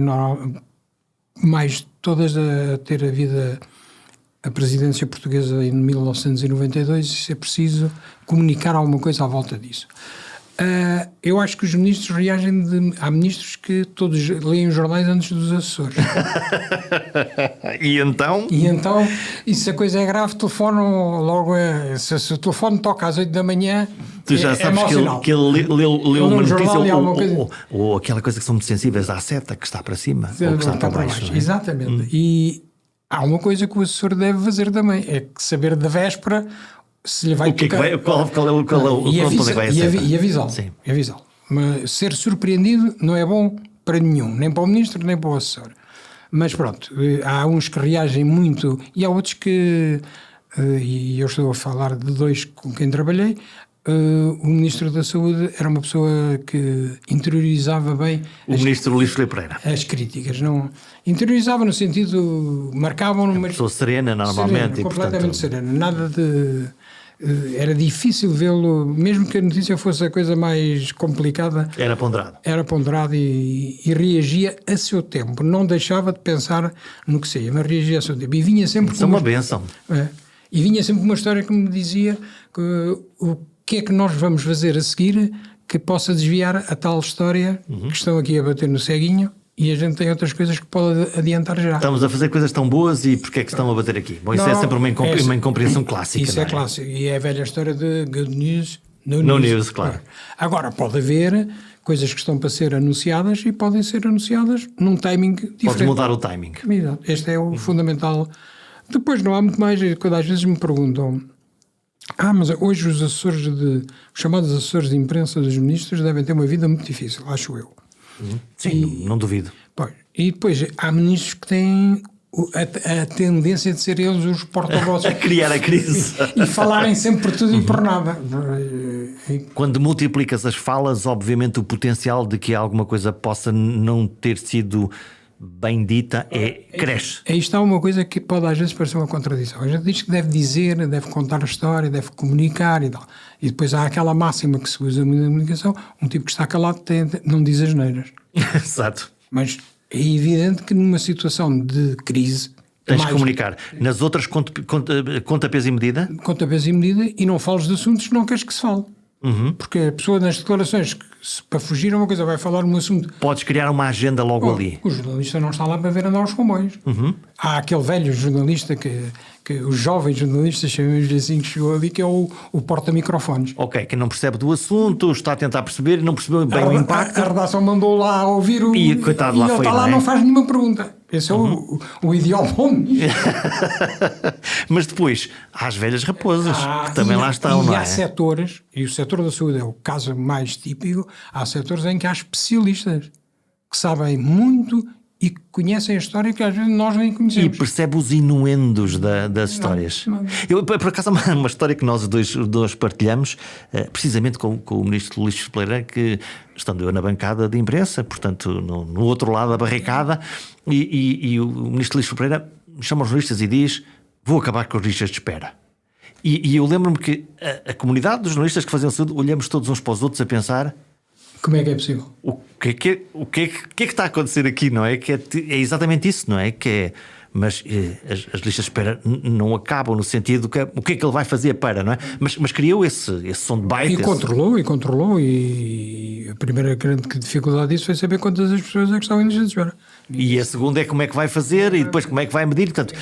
mais todas a ter havido a presidência portuguesa em 1992 e ser preciso comunicar alguma coisa à volta disso. Eu acho que os ministros reagem há ministros que todos leem os jornais antes dos assessores. E então? E se a coisa é grave, telefonam logo. Se o telefone toca às 8 da manhã, tu já sabes que ele leu uma notícia ou aquela coisa que são muito sensíveis à seta que está para cima ou que está para baixo. Não é? Exatamente. E há uma coisa que o assessor deve fazer também, é que saber da véspera se lhe vai tocar. Qual é o vai e avisá-lo. Mas ser surpreendido não é bom para nenhum, nem para o ministro, nem para o assessor. Mas pronto, há uns que reagem muito e há outros que, e eu estou a falar de dois com quem trabalhei, o Ministro da Saúde era uma pessoa que interiorizava bem o Ministro Luís Filipe Pereira. As críticas, não interiorizava no sentido, marcavam uma pessoa serena normalmente, completamente serena, nada de era difícil vê-lo, mesmo que a notícia fosse a coisa mais complicada, era ponderado e reagia a seu tempo, não deixava de pensar no que seja, mas reagia a seu tempo e vinha sempre com uma benção. E vinha sempre uma história que me dizia o que é que nós vamos fazer a seguir que possa desviar a tal história que estão aqui a bater no ceguinho e a gente tem outras coisas que pode adiantar já. Estamos a fazer coisas tão boas e porque é que estão a bater aqui? Bom, isso é sempre uma incompreensão clássica. Isso é clássico e é a velha história de good news, no news, claro. Agora, pode haver coisas que estão para ser anunciadas e podem ser anunciadas num timing diferente. Pode mudar o timing. Exato. Este é o fundamental. Depois não há muito mais, quando às vezes me perguntam mas hoje os chamados assessores de imprensa dos ministros devem ter uma vida muito difícil, acho eu. Sim, não duvido. E depois há ministros que têm a tendência de ser eles os porta-vozes. A criar a crise. E falarem sempre por tudo e por nada. Quando multiplicas as falas, obviamente o potencial de que alguma coisa possa não ter sido bem dita cresce. Aí está uma coisa que pode às vezes parecer uma contradição. A gente diz que deve dizer, deve contar a história, deve comunicar e tal. E depois há aquela máxima que se usa muito na comunicação, um tipo que está calado não diz asneiras. Exato. Mas é evidente que numa situação de crise tens de comunicar. Nas outras conta peso e medida? Conta peso e medida e não fales de assuntos que não queres que se fale. Porque a pessoa nas declarações, para fugir a uma coisa, vai falar um assunto. Podes criar uma agenda logo ali. O jornalista não está lá para ver andar os comboios. Há aquele velho jornalista que os jovens jornalistas, chamamos-lhe assim, que chegou ali, que é o porta-microfones. Ok, que não percebe do assunto, está a tentar perceber e não percebeu bem o impacto. A redação mandou lá a ouvir e coitado, lá ele foi, está lá, não faz nenhuma pergunta. Esse é o ideal bom. Mas depois há as velhas raposas que também lá estão, não é? E há setores, e o setor da saúde é o caso mais típico, há setores em que há especialistas que sabem muito e que conhecem a história que às vezes nós nem conhecemos. E percebe os inuendos das histórias. Eu, por acaso, uma história que nós dois partilhamos, precisamente com o ministro Luís Filipe Pereira, que estando eu na bancada de imprensa, portanto no outro lado da barricada, e o ministro Luís Filipe Pereira chama os jornalistas e diz: vou acabar com os listas de espera. E eu lembro-me que a comunidade dos jornalistas que faziam saúde, olhamos todos uns para os outros a pensar: como é que é possível? O que é que está a acontecer aqui, não é? É exatamente isso, não é? Mas as listas de espera não acabam no sentido que o que é que ele vai fazer para, não é? Mas criou esse som de baita. E controlou, e a primeira grande dificuldade disso foi saber quantas as pessoas é que estavam em listas de espera. E a segunda é como é que vai fazer e depois como é que vai medir. Portanto,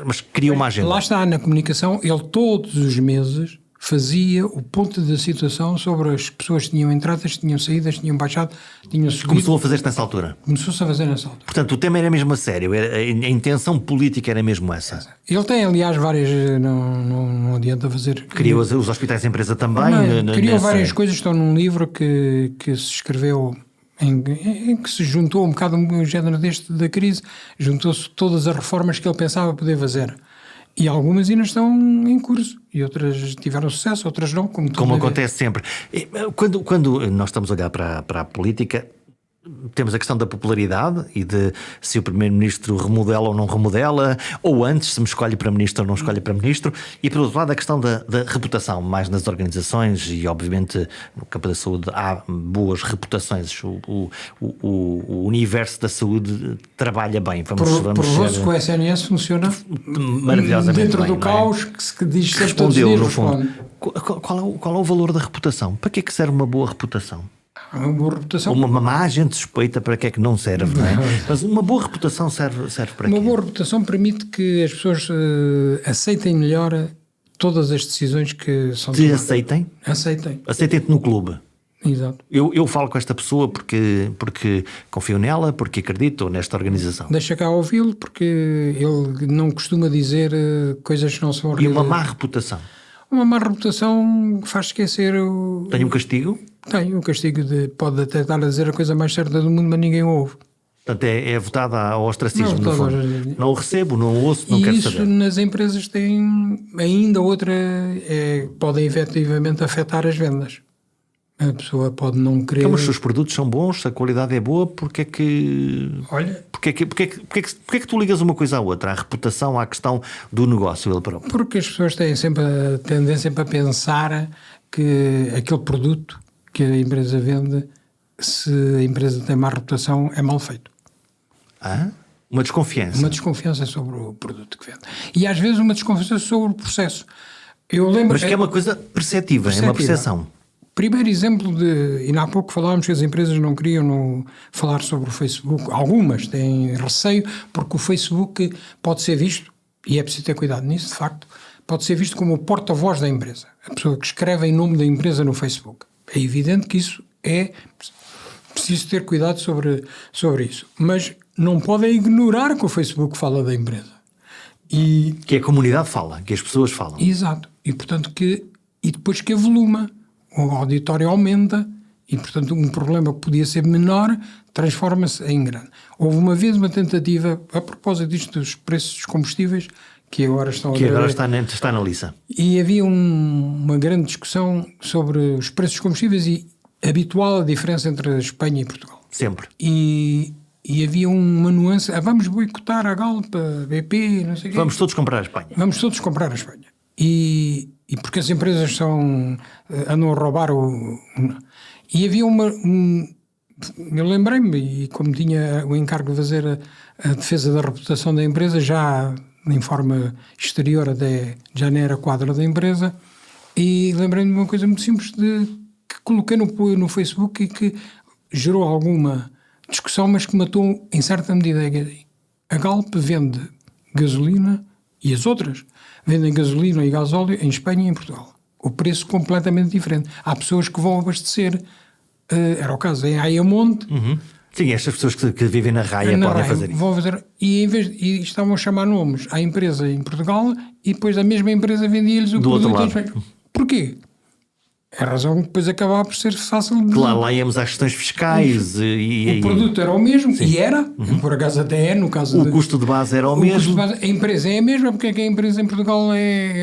mas criou uma agenda. Lá está, na comunicação, ele todos os meses fazia o ponto da situação sobre as pessoas que tinham entradas, tinham saídas, tinham baixado, tinham subido. Começou a fazer-se nessa altura? Começou-se a fazer nessa altura. Portanto, o tema era mesmo a sério, a intenção política era mesmo essa. Ele tem, aliás, várias... Não adianta fazer... Criou os hospitais de empresa também? Criou várias coisas, estão num livro que se escreveu... Em que se juntou um bocado um género deste da crise, juntou-se todas as reformas que ele pensava poder fazer. E algumas ainda estão em curso. E outras tiveram sucesso, outras não. Como acontece sempre. Quando nós estamos a olhar para a política, Temos a questão da popularidade e de se o Primeiro-Ministro remodela ou não remodela, ou antes, se me escolhe para Ministro ou não escolhe para Ministro. E, por outro lado, a questão da reputação, mais nas organizações e, obviamente, no campo da saúde há boas reputações. O universo da saúde trabalha bem. Provou-se que o SNS funciona maravilhosamente dentro bem, do caos que se diz sempre todos os respondeu, dias, no fundo. responde. Qual é o valor da reputação? Para que é que serve uma boa reputação? Uma boa reputação. Uma má gente suspeita para que é que não serve, não é? Mas uma boa reputação serve para quê? Uma boa reputação permite que as pessoas aceitem melhor todas as decisões que são tomadas. Aceitem? Aceitem-te no clube. Exato. Eu falo com esta pessoa porque confio nela, porque acredito nesta organização. Deixa cá ouvi-lo, porque ele não costuma dizer coisas que não são E uma má reputação? Uma má reputação faz esquecer o... Tem um castigo? Tem um castigo pode até estar a dizer a coisa mais certa do mundo, mas ninguém ouve. Portanto, é votada ao ostracismo, Não, no fundo. Não o recebo, não o ouço, não quero saber. E isso nas empresas tem ainda outra... podem efetivamente afetar as vendas. A pessoa pode não querer... Então, mas se os produtos são bons, se a qualidade é boa, porque é que... Olha... Porque é que tu ligas uma coisa à outra? À reputação, à questão do negócio, ele próprio? Porque as pessoas têm sempre a tendência para pensar que aquele produto que a empresa vende, se a empresa tem má reputação, é mal feito. Ah? Uma desconfiança? Uma desconfiança sobre o produto que vende. E às vezes uma desconfiança sobre o processo. Mas que é uma coisa perceptiva, é uma percepção. Primeiro exemplo de... E há pouco falávamos que as empresas não queriam falar sobre o Facebook. Algumas têm receio, porque o Facebook pode ser visto, e é preciso ter cuidado nisso, de facto, pode ser visto como o porta-voz da empresa. A pessoa que escreve em nome da empresa no Facebook. É evidente que isso é... Preciso ter cuidado sobre isso. Mas não podem ignorar que o Facebook fala da empresa. Que a comunidade fala, que as pessoas falam. Exato. E, portanto, e depois que avoluma. O auditório aumenta e, portanto, um problema que podia ser menor transforma-se em grande. Houve uma vez uma tentativa, a propósito disto dos preços dos combustíveis, que agora estão está na liça. E havia uma grande discussão sobre os preços dos combustíveis e habitual a diferença entre a Espanha e Portugal. Sempre. E havia uma nuance, vamos boicotar a Galp, a BP, não sei o quê. Vamos todos comprar a Espanha. Vamos todos comprar a Espanha. E porque as empresas andam a roubar E havia eu lembrei-me, e como tinha o encargo de fazer a defesa da reputação da empresa, já em forma exterior até já não era quadro da empresa, e lembrei-me de uma coisa muito simples que coloquei no Facebook e que gerou alguma discussão, mas que matou em certa medida. A Galp vende gasolina e as outras vendem gasolina e gasóleo em Espanha e em Portugal. O preço completamente diferente. Há pessoas que vão abastecer, era o caso em Ayamonte. Uhum. Sim, estas pessoas que vivem na Raia podem fazer isso. E estavam a chamar nomes à empresa em Portugal e depois a mesma empresa vendia-lhes o produto em Espanha. Porquê? É a razão que depois acabava por ser fácil de... Claro, lá íamos às questões fiscais o produto era o mesmo, sim. E era, por acaso até é, no caso o custo de base era o mesmo. A empresa é a mesma, porque é que a empresa em Portugal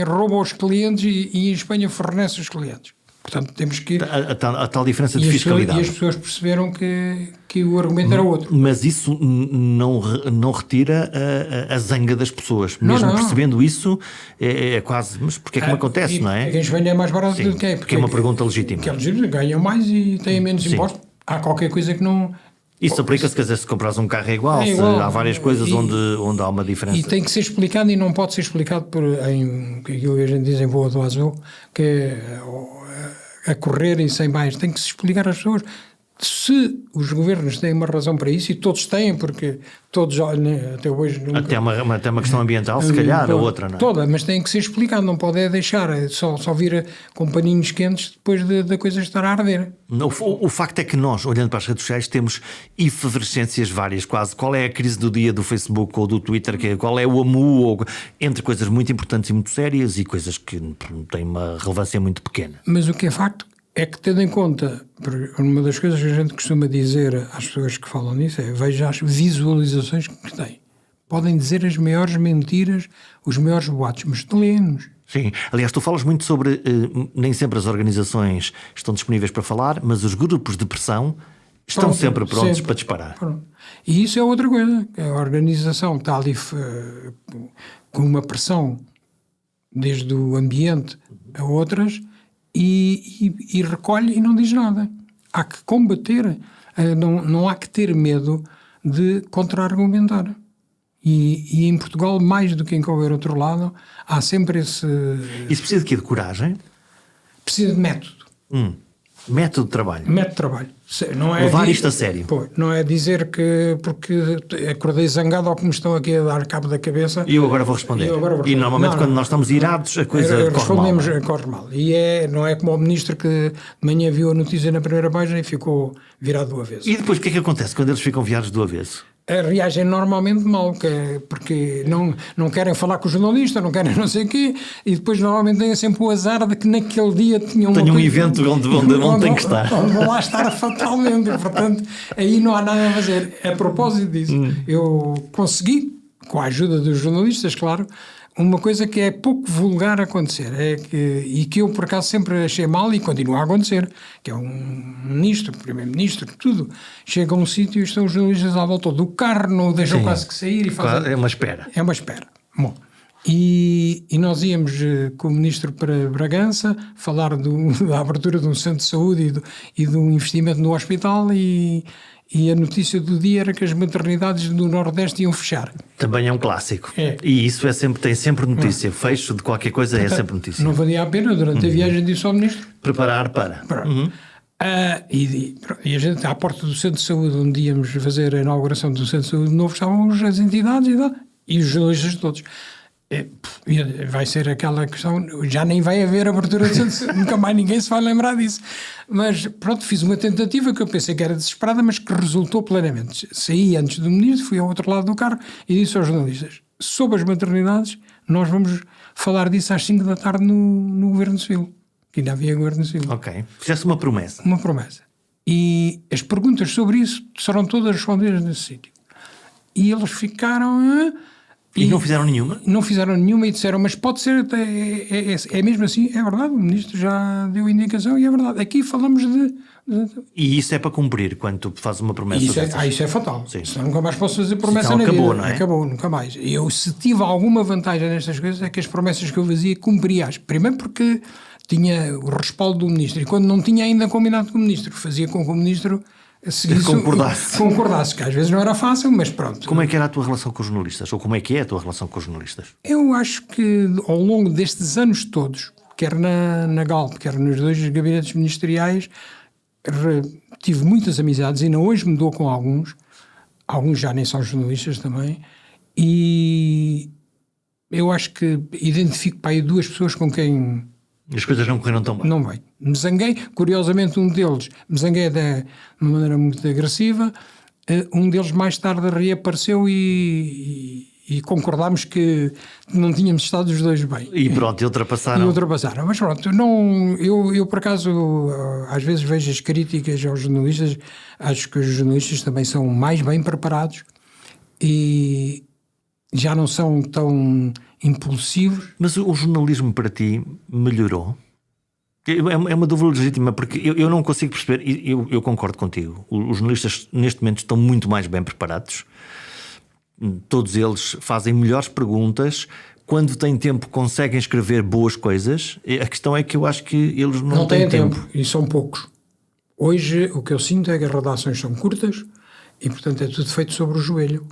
rouba os clientes e em Espanha fornece os clientes. Portanto, temos que... A tal diferença de fiscalidade. E as pessoas perceberam que o argumento era outro. Mas isso não retira a zanga das pessoas. Mesmo percebendo isso, é quase... Mas porquê é que me acontece, não é? Em Espanha é mais barato do que é. Porque é uma pergunta legítima. Que é legítima, ganham mais e têm menos impostos. Há qualquer coisa que não... Isso aplica-se, quer dizer, se compras um carro é igual. Há várias coisas onde há uma diferença. E tem que ser explicado e não pode ser explicado em aquilo que a gente diz em voa do azul, que é a correr e sem mais. Tem que se explicar às pessoas. Se os governos têm uma razão para isso, e todos têm, porque todos até hoje... Até uma questão ambiental, se calhar, a outra, não é? Toda, mas tem que ser explicado, não pode deixar só vir com paninhos quentes depois da coisa estar a arder. O facto é que nós, olhando para as redes sociais, temos efervescências várias, quase. Qual é a crise do dia do Facebook ou do Twitter? Qual é o AMU? Entre coisas muito importantes e muito sérias e coisas que têm uma relevância muito pequena. Mas o que é facto é que, tendo em conta, uma das coisas que a gente costuma dizer às pessoas que falam nisso é: veja as visualizações que têm. Podem dizer as maiores mentiras, os maiores boatos, mas lê-nos. Sim, aliás, tu falas muito sobre nem sempre as organizações estão disponíveis para falar, mas os grupos de pressão Estão sempre prontos para disparar. Pronto. E isso é outra coisa. A organização está ali com uma pressão desde o ambiente a outras e recolhe e não diz nada. Há que combater, não há que ter medo de contra-argumentar. E em Portugal, mais do que em qualquer outro lado, há sempre esse... Isso precisa de quê? De coragem? Precisa de método. Método de trabalho. Método de trabalho. Não é levar isto a sério. Pô, não é dizer que porque acordei zangado ou que me estão aqui a dar cabo da cabeça... E eu agora vou responder. E normalmente quando nós estamos irados, a coisa corre mal. E não é como o ministro que de manhã viu a notícia na primeira página e ficou virado do avesso. E depois o que é que acontece quando eles ficam virados do avesso? Reagem normalmente mal, porque não querem falar com o jornalista, não querem não sei o quê, e depois normalmente têm sempre o azar de que naquele dia tinham um evento onde tem que estar. Onde vão lá estar fatalmente, portanto, aí não há nada a fazer. A propósito disso, eu consegui, com a ajuda dos jornalistas, claro, uma coisa que é pouco vulgar acontecer, e que eu por acaso sempre achei mal e continua a acontecer, que é um ministro, primeiro-ministro, tudo, chega a um sítio e estão os jornalistas à volta do carro, não deixam quase que sair e fazem... É uma espera. É uma espera. Bom, e nós íamos com o ministro para Bragança falar da abertura de um centro de saúde e do investimento no hospital e a notícia do dia era que as maternidades do Nordeste iam fechar. Também é um clássico. E isso tem sempre notícia. Fecho de qualquer coisa. Portanto, é sempre notícia. Não valia a pena, durante a viagem, disse ao ministro... Preparar para... E a gente, à porta do centro de saúde, onde íamos fazer a inauguração do centro de saúde novo, estavam as entidades e os jornalistas todos. Vai ser aquela questão, já nem vai haver abertura de centro, nunca mais ninguém se vai lembrar disso. Mas pronto, fiz uma tentativa que eu pensei que era desesperada, mas que resultou plenamente. Saí antes do ministro, fui ao outro lado do carro e disse aos jornalistas: sobre as maternidades, nós vamos falar disso às 5 da tarde no Governo Civil, que ainda havia Governo Civil. Ok, fizeste uma promessa. Uma promessa. E as perguntas sobre isso serão todas respondidas nesse sítio. E eles ficaram... E não fizeram nenhuma? Não fizeram nenhuma e disseram, mas pode ser, é mesmo assim, é verdade, o ministro já deu indicação e é verdade. Aqui falamos de... E isso é para cumprir, quando tu fazes uma promessa isso é fatal. Sim. Senão nunca mais posso fazer promessa então, na acabou, vida. Não é? Acabou, nunca mais. Eu, se tive alguma vantagem nestas coisas, é que as promessas que eu fazia cumpria-as. Primeiro porque tinha o respaldo do ministro e quando não tinha ainda combinado com o ministro, fazia com que o ministro... Concordasse, que às vezes não era fácil, mas pronto. Como é que era a tua relação com os jornalistas? Ou como é que é a tua relação com os jornalistas? Eu acho que ao longo destes anos todos, quer na Galp, quer nos 2 gabinetes ministeriais, tive muitas amizades e ainda hoje me dou com alguns já nem são jornalistas também, e eu acho que identifico para aí 2 pessoas com quem... As coisas não correram tão bem. Não bem. Me zanguei, curiosamente um deles, me zanguei de uma maneira muito agressiva, um deles mais tarde reapareceu e concordámos que não tínhamos estado os 2 bem. E pronto, e ultrapassaram. Mas pronto, eu por acaso às vezes vejo as críticas aos jornalistas, acho que os jornalistas também são mais bem preparados e já não são tão impulsivos. Mas o jornalismo para ti melhorou? É uma dúvida legítima, porque eu não consigo perceber, eu concordo contigo, os jornalistas neste momento estão muito mais bem preparados, todos eles fazem melhores perguntas, quando têm tempo conseguem escrever boas coisas. A questão é que eu acho que eles não têm tempo. E são poucos. Hoje o que eu sinto é que as redações são curtas e portanto é tudo feito sobre o joelho.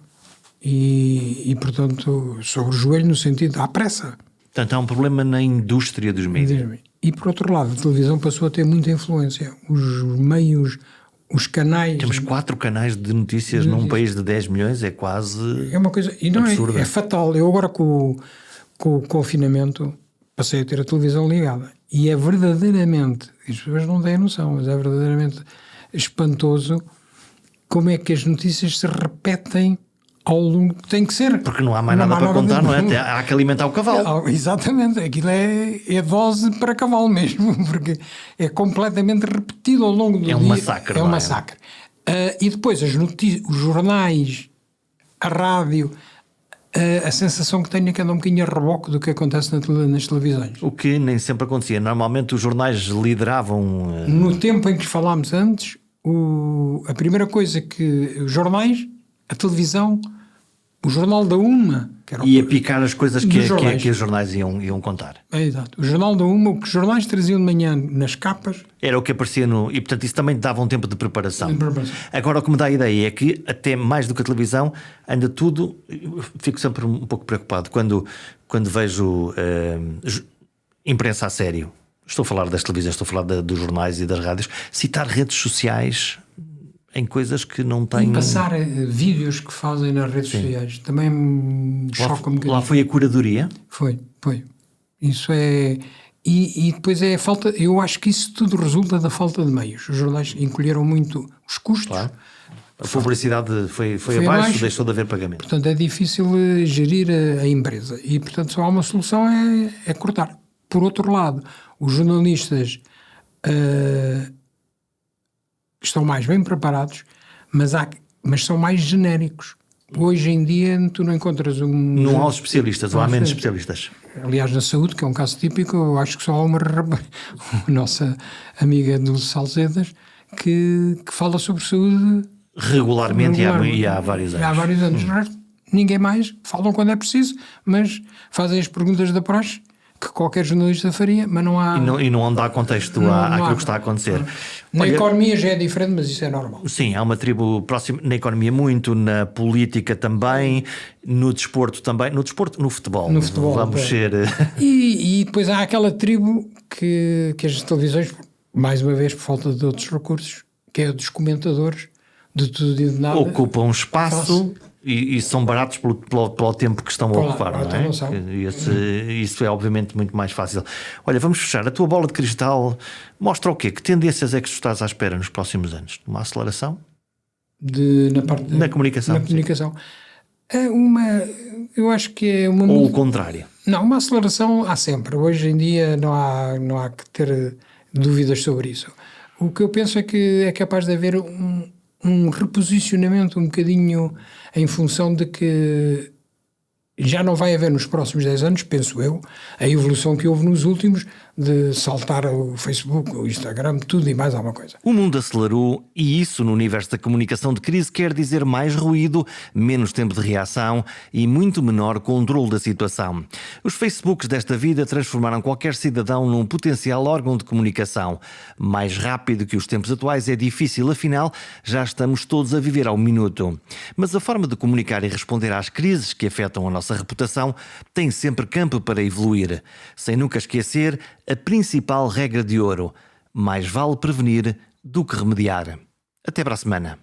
E portanto, sobre o joelho no sentido à pressa. Portanto, há um problema na indústria dos médias. E por outro lado, a televisão passou a ter muita influência. Os meios, os canais... Temos 4 canais de notícias num país de 10 milhões, é quase... É uma coisa... E não é fatal. Eu agora com o confinamento passei a ter a televisão ligada. E é verdadeiramente, as pessoas não têm noção, mas é verdadeiramente espantoso como é que as notícias se repetem ao longo que tem que ser. Porque não há mais nada para contar, não é? Há que alimentar o cavalo. Exatamente, aquilo é dose para cavalo mesmo, porque é completamente repetido ao longo do dia. É um massacre. É um massacre. E depois as notícias, os jornais, a rádio, a sensação que tenho é que anda um bocadinho a reboque do que acontece nas televisões. O que nem sempre acontecia. Normalmente os jornais lideravam... No tempo em que falámos antes, a primeira coisa que os jornais, a televisão, o Jornal da Uma, que era Ia picar as coisas que jornais. os jornais iam contar. É, exato. O Jornal da Uma, o que os jornais traziam de manhã nas capas. Era o que aparecia no... E, portanto, isso também dava um tempo de preparação. De preparação. Agora, o que me dá a ideia é que, até mais do que a televisão, anda tudo... Eu fico sempre um pouco preocupado quando vejo imprensa a sério. Estou a falar das televisões, estou a falar dos jornais e das rádios. Citar redes sociais em coisas que não têm... E passar vídeos que fazem nas redes sociais. Também me choca um bocadinho. Lá foi a curadoria? Foi. Isso é... E depois é a falta... Eu acho que isso tudo resulta da falta de meios. Os jornais encolheram muito os custos. Claro. A publicidade foi abaixo, deixou de haver pagamento. Portanto, é difícil gerir a empresa. E, portanto, só há uma solução, é cortar. Por outro lado, os jornalistas estão mais bem preparados, mas são mais genéricos. Hoje em dia tu não encontras Não há os especialistas, ou há menos especialistas. Aliás, na saúde, que é um caso típico, eu acho que só há uma nossa amiga Dulce Salcedas que fala sobre saúde regularmente. E há vários anos. Há vários anos. Ninguém mais, falam quando é preciso, mas fazem as perguntas da praxe que qualquer jornalista faria, mas não há... E não dá contexto àquilo que está a acontecer. Na economia já é diferente, mas isso é normal. Sim, há uma tribo próxima, na economia muito, na política também, no desporto também, no futebol. No futebol, vamos ser... E depois há aquela tribo que as televisões, mais uma vez por falta de outros recursos, que é a dos comentadores, de tudo e de nada. Ocupam um espaço e são baratos pelo tempo que estão a ocupar, não é? Isso é obviamente muito mais fácil. Olha, vamos fechar. A tua bola de cristal mostra o quê? Que tendências é que tu estás à espera nos próximos anos? Uma aceleração? Na comunicação. Na comunicação. Eu acho que é uma... Ou o contrário? Não, uma aceleração há sempre. Hoje em dia não há que ter dúvidas sobre isso. O que eu penso é que é capaz de haver um reposicionamento um bocadinho em função de que já não vai haver nos próximos 10 anos, penso eu, a evolução que houve nos últimos de saltar o Facebook, o Instagram, tudo e mais alguma coisa. O mundo acelerou e isso no universo da comunicação de crise quer dizer mais ruído, menos tempo de reação e muito menor controle da situação. Os Facebooks desta vida transformaram qualquer cidadão num potencial órgão de comunicação. Mais rápido que os tempos atuais é difícil, afinal já estamos todos a viver ao minuto. Mas a forma de comunicar e responder às crises que afetam a nossa reputação tem sempre campo para evoluir, sem nunca esquecer a principal regra de ouro: mais vale prevenir do que remediar. Até para a semana.